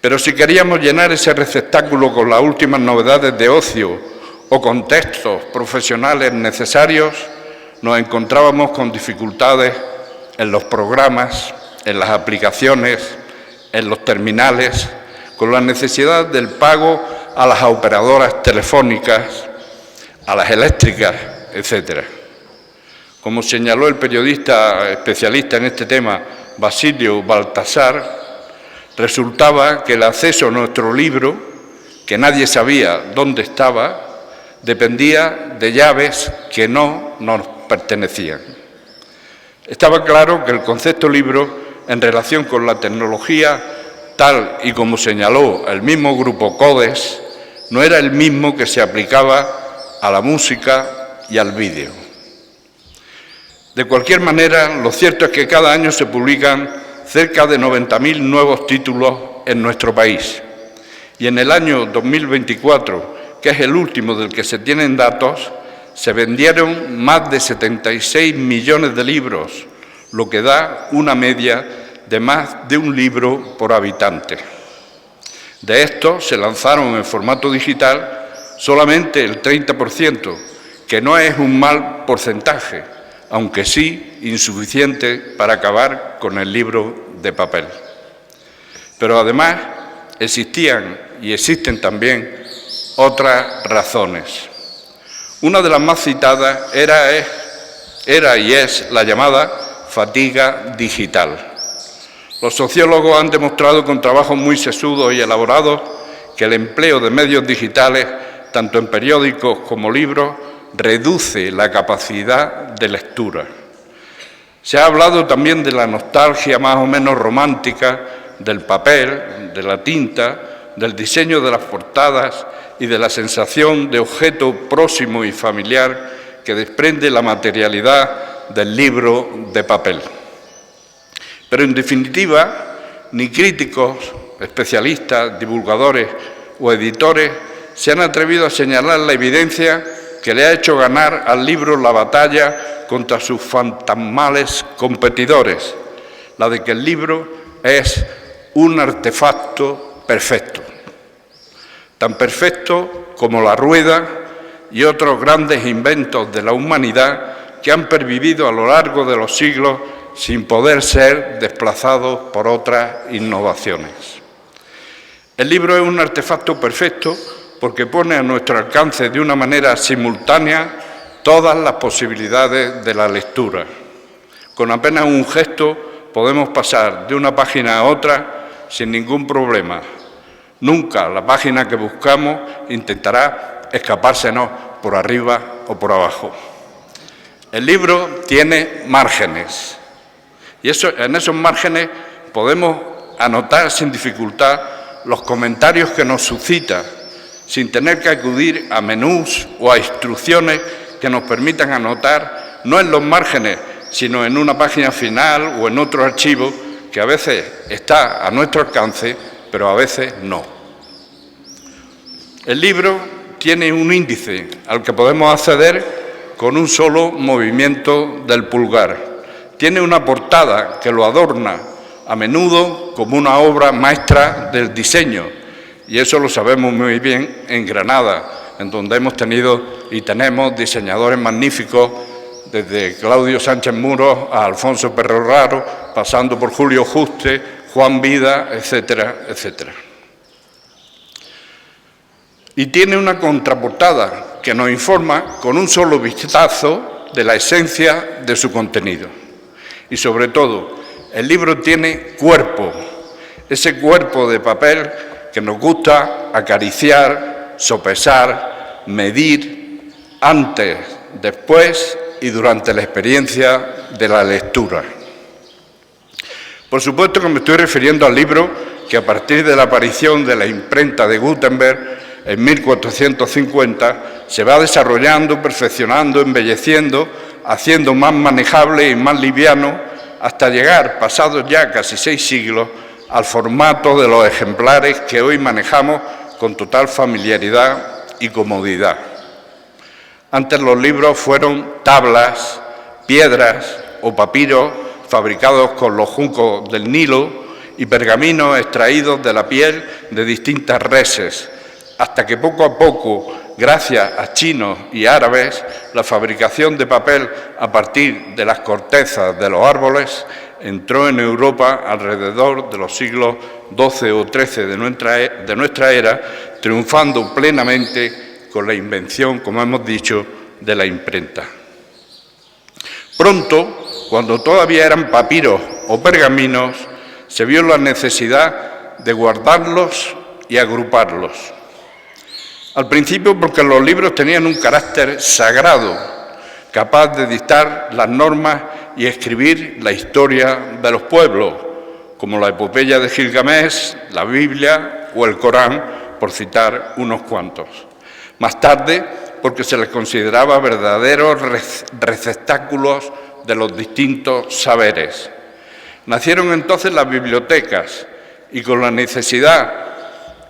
Pero si queríamos llenar ese receptáculo con las últimas novedades de ocio o con textos profesionales necesarios, nos encontrábamos con dificultades en los programas, en las aplicaciones, en los terminales, con la necesidad del pago a las operadoras telefónicas, a las eléctricas, etc. Como señaló el periodista especialista en este tema, Basilio Baltasar, resultaba que el acceso a nuestro libro, que nadie sabía dónde estaba, dependía de llaves que no nos pertenecían. Estaba claro que el concepto libro en relación con la tecnología, tal y como señaló el mismo grupo CODES, no era el mismo que se aplicaba a la música y al vídeo. De cualquier manera, lo cierto es que cada año se publican cerca de 90.000 nuevos títulos en nuestro país. Y en el año 2024, que es el último del que se tienen datos, se vendieron más de 76 millones de libros, lo que da una media de más de un libro por habitante. De estos se lanzaron en formato digital solamente el 30%, que no es un mal porcentaje, aunque sí insuficiente para acabar con el libro de papel. Pero además existían y existen también otras razones. Una de las más citadas era y es la llamada fatiga digital. Los sociólogos han demostrado con trabajos muy sesudos y elaborados que el empleo de medios digitales, tanto en periódicos como libros, reduce la capacidad de lectura. Se ha hablado también de la nostalgia más o menos romántica del papel, de la tinta, del diseño de las portadas y de la sensación de objeto próximo y familiar que desprende la materialidad del libro de papel. Pero en definitiva, ni críticos, especialistas, divulgadores o editores se han atrevido a señalar la evidencia que le ha hecho ganar al libro la batalla contra sus fantasmales competidores, la de que el libro es un artefacto perfecto, tan perfecto como la rueda y otros grandes inventos de la humanidad que han pervivido a lo largo de los siglos sin poder ser desplazados por otras innovaciones. El libro es un artefacto perfecto porque pone a nuestro alcance de una manera simultánea todas las posibilidades de la lectura. Con apenas un gesto podemos pasar de una página a otra sin ningún problema. Nunca la página que buscamos intentará escapársenos por arriba o por abajo. El libro tiene márgenes y en esos márgenes podemos anotar sin dificultad los comentarios que nos suscita, sin tener que acudir a menús o a instrucciones que nos permitan anotar, no en los márgenes, sino en una página final o en otro archivo que a veces está a nuestro alcance, pero a veces no. El libro tiene un índice al que podemos acceder con un solo movimiento del pulgar. Tiene una portada que lo adorna, a menudo como una obra maestra del diseño, y eso lo sabemos muy bien en Granada, en donde hemos tenido y tenemos diseñadores magníficos, desde Claudio Sánchez Muros a Alfonso Perroraro, pasando por Julio Juste, Juan Vida, etcétera, etcétera. Y tiene una contraportada que nos informa con un solo vistazo de la esencia de su contenido. Y sobre todo, el libro tiene cuerpo, ese cuerpo de papel que nos gusta acariciar, sopesar, medir antes, después y durante la experiencia de la lectura. Por supuesto que me estoy refiriendo al libro que a partir de la aparición de la imprenta de Gutenberg en 1450 se va desarrollando, perfeccionando, embelleciendo, haciendo más manejable y más liviano hasta llegar, pasados ya casi 6 siglos, al formato de los ejemplares que hoy manejamos con total familiaridad y comodidad. Antes los libros fueron tablas, piedras o papiros fabricados con los juncos del Nilo y pergaminos extraídos de la piel de distintas reses, hasta que poco a poco, gracias a chinos y árabes, la fabricación de papel a partir de las cortezas de los árboles entró en Europa alrededor de los siglos XII o XIII de nuestra era, triunfando plenamente con la invención, como hemos dicho, de la imprenta. Pronto, cuando todavía eran papiros o pergaminos, se vio la necesidad de guardarlos y agruparlos. Al principio porque los libros tenían un carácter sagrado, capaz de dictar las normas y escribir la historia de los pueblos, como la epopeya de Gilgamesh, la Biblia o el Corán, por citar unos cuantos. Más tarde, porque se les consideraba verdaderos receptáculos de los distintos saberes. Nacieron entonces las bibliotecas y con la necesidad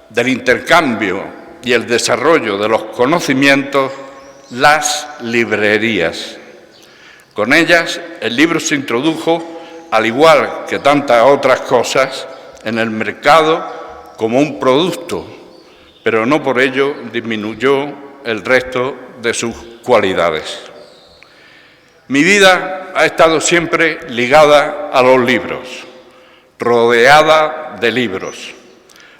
del intercambio y el desarrollo de los conocimientos, las librerías. Con ellas, el libro se introdujo, al igual que tantas otras cosas, en el mercado como un producto, pero no por ello disminuyó el resto de sus cualidades. Mi vida ha estado siempre ligada a los libros, rodeada de libros,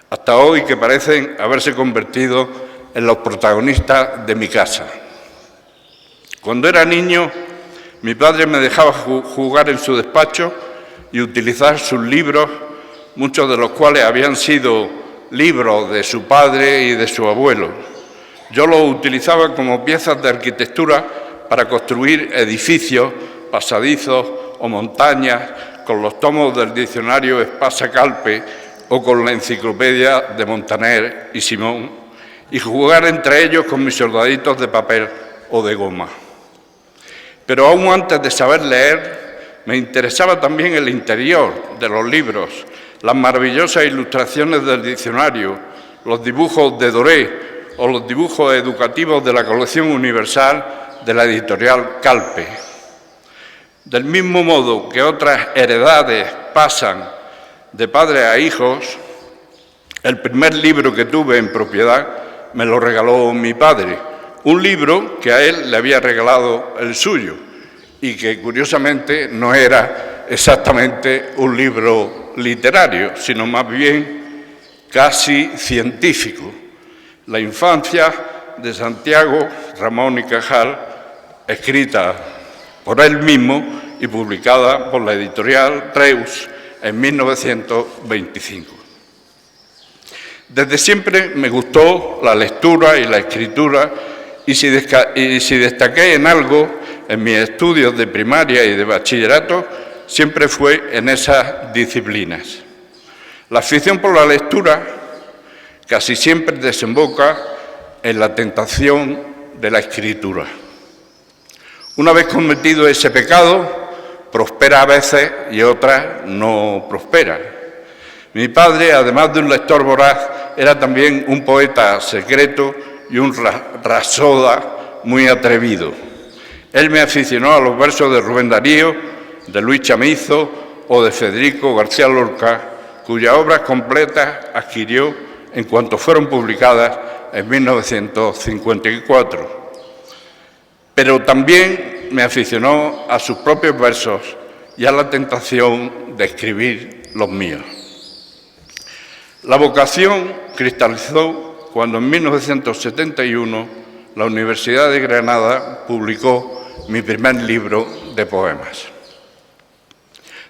hasta hoy que parecen haberse convertido en los protagonistas de mi casa. Cuando era niño, mi padre me dejaba jugar en su despacho y utilizar sus libros, muchos de los cuales habían sido libros de su padre y de su abuelo. Yo los utilizaba como piezas de arquitectura para construir edificios, pasadizos o montañas con los tomos del diccionario Espasa-Calpe o con la enciclopedia de Montaner y Simón, y jugar entre ellos con mis soldaditos de papel o de goma. Pero aún antes de saber leer, me interesaba también el interior de los libros, las maravillosas ilustraciones del diccionario, los dibujos de Doré o los dibujos educativos de la colección universal de la editorial Calpe. Del mismo modo que otras heredades pasan de padres a hijos, el primer libro que tuve en propiedad me lo regaló mi padre, un libro que a él le había regalado el suyo y que curiosamente no era exactamente un libro literario, sino más bien casi científico. La infancia de Santiago Ramón y Cajal, escrita por él mismo y publicada por la editorial Reus en 1925. Desde siempre me gustó la lectura y la escritura y si destaqué en algo en mis estudios de primaria y de bachillerato, siempre fue en esas disciplinas. La afición por la lectura casi siempre desemboca en la tentación de la escritura. Una vez cometido ese pecado, prospera a veces y otras no prospera. Mi padre, además de un lector voraz, era también un poeta secreto y un rasoda muy atrevido. Él me aficionó a los versos de Rubén Darío, de Luis Chamizo o de Federico García Lorca, cuyas obras completas adquirió en cuanto fueron publicadas en 1954. Pero también me aficionó a sus propios versos y a la tentación de escribir los míos. La vocación cristalizó cuando en 1971 la Universidad de Granada publicó mi primer libro de poemas.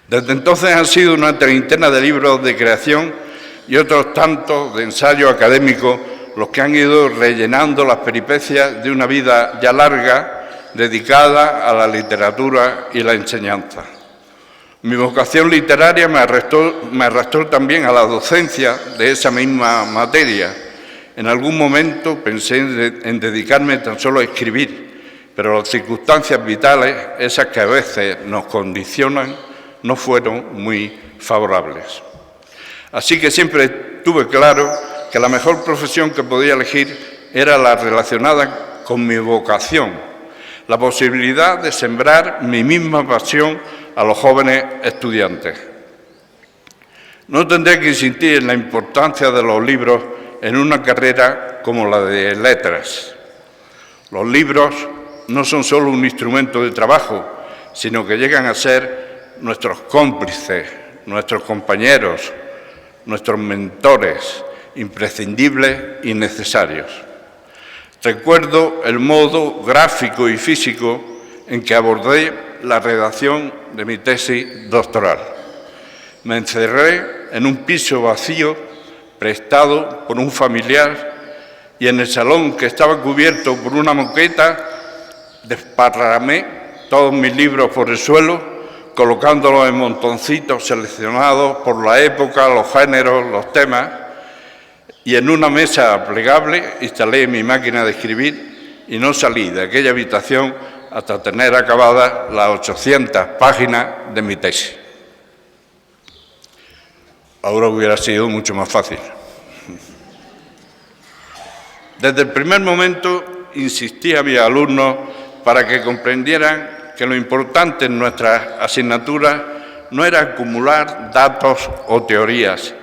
Desde entonces han sido una treintena de libros de creación y otros tantos de ensayo académico los que han ido rellenando las peripecias de una vida ya larga dedicada a la literatura y la enseñanza. Mi vocación literaria me arrastró también a la docencia de esa misma materia. En algún momento pensé en dedicarme tan solo a escribir, pero las circunstancias vitales, esas que a veces nos condicionan, no fueron muy favorables. Así que siempre tuve claro que la mejor profesión que podía elegir era la relacionada con mi vocación, la posibilidad de sembrar mi misma pasión a los jóvenes estudiantes. No tendré que insistir en la importancia de los libros en una carrera como la de letras. Los libros no son solo un instrumento de trabajo, sino que llegan a ser nuestros cómplices, nuestros compañeros, nuestros mentores, imprescindibles y necesarios. Recuerdo el modo gráfico y físico en que abordé la redacción de mi tesis doctoral. Me encerré en un piso vacío prestado por un familiar y en el salón, que estaba cubierto por una moqueta, desparramé todos mis libros por el suelo, colocándolos en montoncitos seleccionados por la época, los géneros, los temas, y en una mesa plegable instalé mi máquina de escribir y no salí de aquella habitación hasta tener acabadas las 800 páginas de mi tesis. Ahora hubiera sido mucho más fácil. Desde el primer momento insistí a mis alumnos para que comprendieran que lo importante en nuestras asignaturas no era acumular datos o teorías,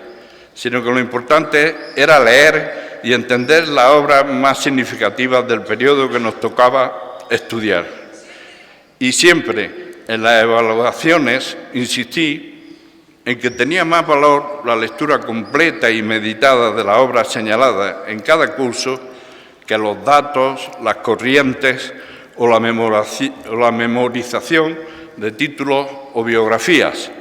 sino que lo importante era leer y entender las obras más significativas del periodo que nos tocaba estudiar. Y siempre en las evaluaciones insistí en que tenía más valor la lectura completa y meditada de las obras señaladas en cada curso que los datos, las corrientes o la memorización de títulos o biografías,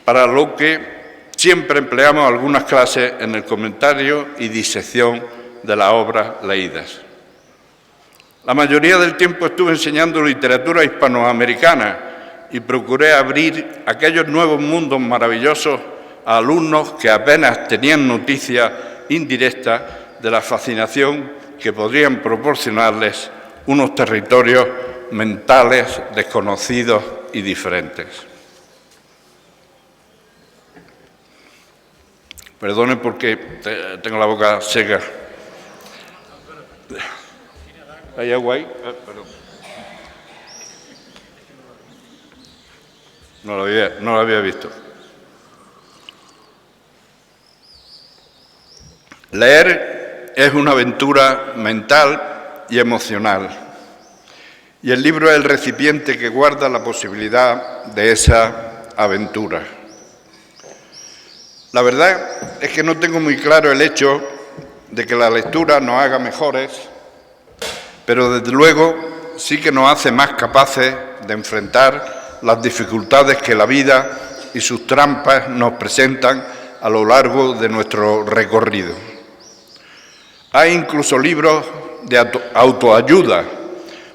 para lo que siempre empleamos algunas clases en el comentario y disección de las obras leídas. La mayoría del tiempo estuve enseñando literatura hispanoamericana y procuré abrir aquellos nuevos mundos maravillosos a alumnos que apenas tenían noticia indirecta de la fascinación que podrían proporcionarles unos territorios mentales desconocidos y diferentes. Perdone porque tengo la boca seca. ¿Hay agua ahí? Perdón. No lo había visto. Leer es una aventura mental y emocional, y el libro es el recipiente que guarda la posibilidad de esa aventura. La verdad es que no tengo muy claro el hecho de que la lectura nos haga mejores, pero desde luego sí que nos hace más capaces de enfrentar las dificultades que la vida y sus trampas nos presentan a lo largo de nuestro recorrido. Hay incluso libros de autoayuda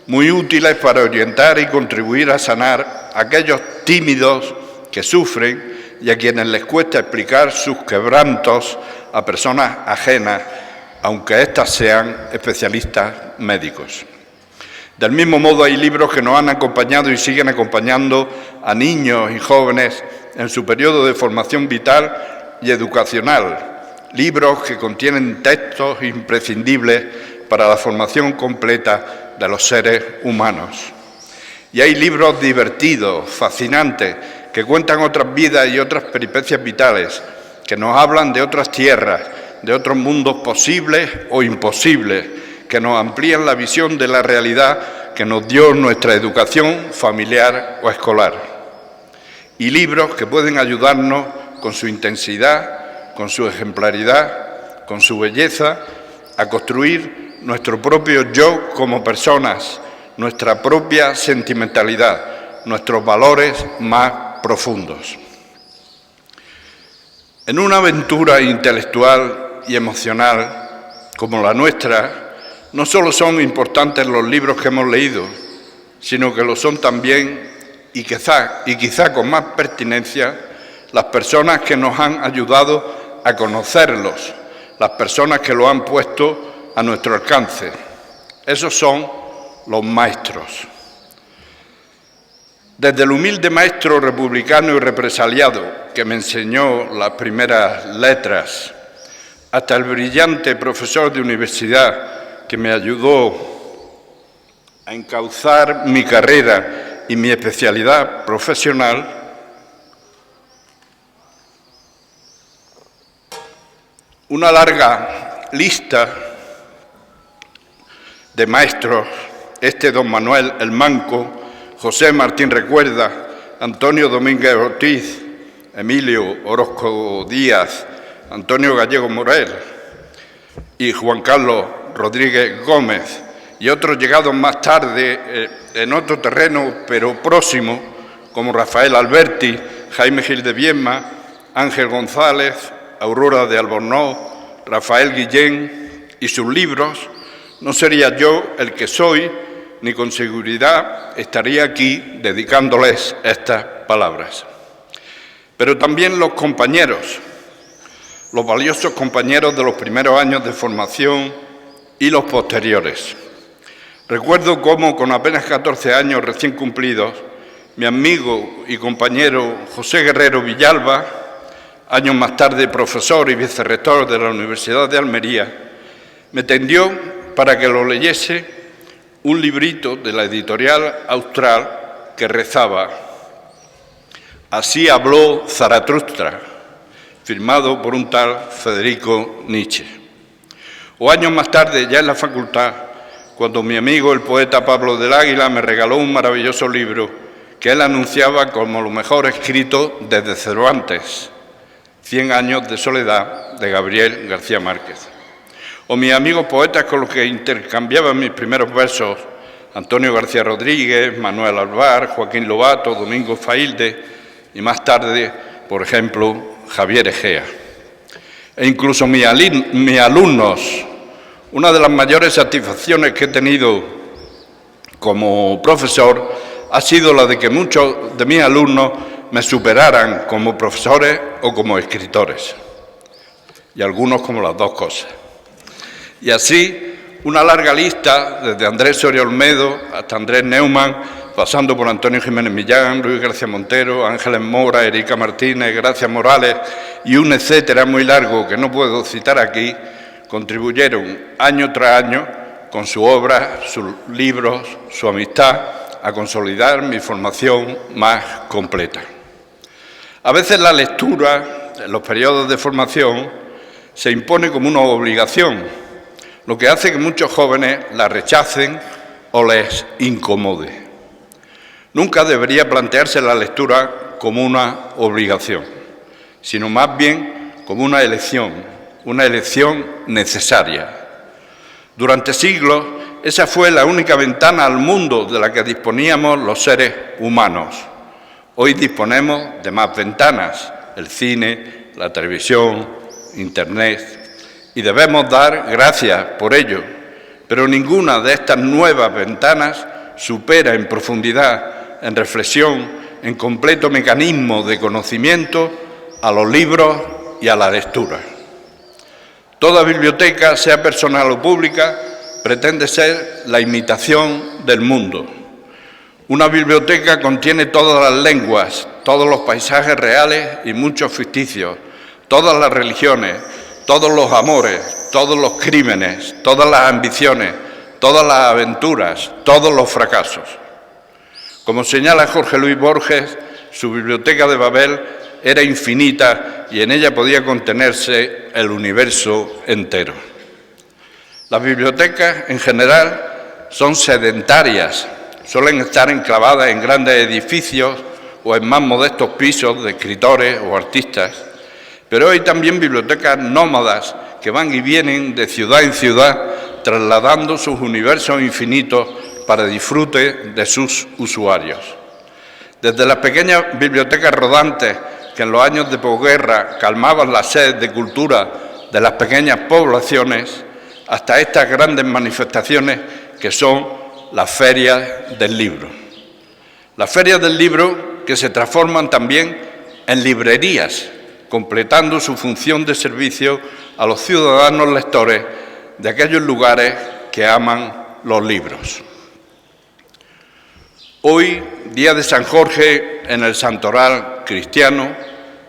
muy útiles para orientar y contribuir a sanar a aquellos tímidos que sufren y a quienes les cuesta explicar sus quebrantos a personas ajenas, aunque éstas sean especialistas médicos. Del mismo modo, hay libros que nos han acompañado y siguen acompañando a niños y jóvenes en su periodo de formación vital y educacional, libros que contienen textos imprescindibles para la formación completa de los seres humanos. Y hay libros divertidos, fascinantes, que cuentan otras vidas y otras peripecias vitales, que nos hablan de otras tierras, de otros mundos posibles o imposibles, que nos amplían la visión de la realidad que nos dio nuestra educación familiar o escolar. Y libros que pueden ayudarnos con su intensidad, con su ejemplaridad, con su belleza, a construir nuestro propio yo como personas, nuestra propia sentimentalidad, nuestros valores más profundos. En una aventura intelectual y emocional como la nuestra, no solo son importantes los libros que hemos leído, sino que lo son también, y quizá con más pertinencia, las personas que nos han ayudado a conocerlos, las personas que lo han puesto a nuestro alcance. Esos son los maestros. Desde el humilde maestro republicano y represaliado que me enseñó las primeras letras, hasta el brillante profesor de universidad que me ayudó a encauzar mi carrera y mi especialidad profesional, una larga lista de maestros, don Manuel el Manco, José Martín Recuerda, Antonio Domínguez Ortiz, Emilio Orozco Díaz, Antonio Gallego Morel y Juan Carlos Rodríguez Gómez, y otros llegados más tarde en otro terreno pero próximo, como Rafael Alberti, Jaime Gil de Viedma, Ángel González, Aurora de Albornoz, Rafael Guillén y sus libros, no sería yo el que soy ni con seguridad estaría aquí dedicándoles estas palabras. Pero también los compañeros, los valiosos compañeros de los primeros años de formación y los posteriores. Recuerdo cómo, con apenas 14 años recién cumplidos, mi amigo y compañero José Guerrero Villalba, años más tarde profesor y vicerrector de la Universidad de Almería, me tendió para que lo leyese un librito de la editorial Austral que rezaba: «Así habló Zaratustra», firmado por un tal Federico Nietzsche. O años más tarde, ya en la facultad, cuando mi amigo el poeta Pablo del Águila me regaló un maravilloso libro que él anunciaba como lo mejor escrito desde Cervantes, 100 años de soledad, de Gabriel García Márquez. O mis amigos poetas con los que intercambiaba mis primeros versos, Antonio García Rodríguez, Manuel Alvar, Joaquín Lobato, Domingo Failde y más tarde, por ejemplo, Javier Egea. E incluso mis alumnos. Una de las mayores satisfacciones que he tenido como profesor ha sido la de que muchos de mis alumnos me superaran como profesores o como escritores, y algunos como las dos cosas. Y así, una larga lista, desde Andrés Soria Olmedo hasta Andrés Neumann, pasando por Antonio Jiménez Millán, Luis García Montero, Ángeles Mora, Erika Martínez, Gracia Morales y un etcétera muy largo que no puedo citar aquí, contribuyeron año tras año con su obra, sus libros, su amistad, a consolidar mi formación más completa. A veces la lectura, en los periodos de formación, se impone como una obligación, lo que hace que muchos jóvenes la rechacen o les incomode. Nunca debería plantearse la lectura como una obligación, sino más bien como una elección necesaria. Durante siglos, esa fue la única ventana al mundo de la que disponíamos los seres humanos. Hoy disponemos de más ventanas: el cine, la televisión, Internet, y debemos dar gracias por ello. Pero ninguna de estas nuevas ventanas supera en profundidad, en reflexión, en completo mecanismo de conocimiento a los libros y a la lectura. Toda biblioteca, sea personal o pública, pretende ser la imitación del mundo. Una biblioteca contiene todas las lenguas, todos los paisajes reales y muchos ficticios, todas las religiones, todos los amores, todos los crímenes, todas las ambiciones, todas las aventuras, todos los fracasos. Como señala Jorge Luis Borges, su biblioteca de Babel era infinita y en ella podía contenerse el universo entero. Las bibliotecas, en general, son sedentarias, suelen estar enclavadas en grandes edificios o en más modestos pisos de escritores o artistas, pero hay también bibliotecas nómadas que van y vienen de ciudad en ciudad, trasladando sus universos infinitos para disfrute de sus usuarios. Desde las pequeñas bibliotecas rodantes que en los años de posguerra calmaban la sed de cultura de las pequeñas poblaciones, hasta estas grandes manifestaciones que son las ferias del libro. Las ferias del libro que se transforman también en librerías, completando su función de servicio a los ciudadanos lectores de aquellos lugares que aman los libros. Hoy, día de San Jorge en el santoral cristiano,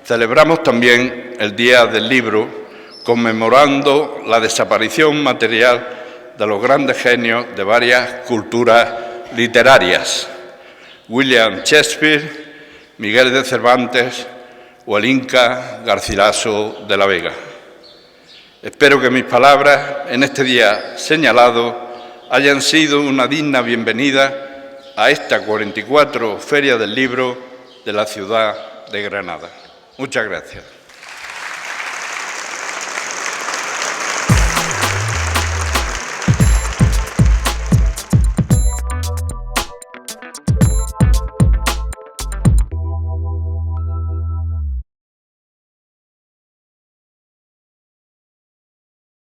celebramos también el Día del Libro, conmemorando la desaparición material de los grandes genios de varias culturas literarias: William Shakespeare, Miguel de Cervantes o el Inca Garcilaso de la Vega. Espero que mis palabras en este día señalado hayan sido una digna bienvenida a esta 44 Feria del Libro de la ciudad de Granada. Muchas gracias.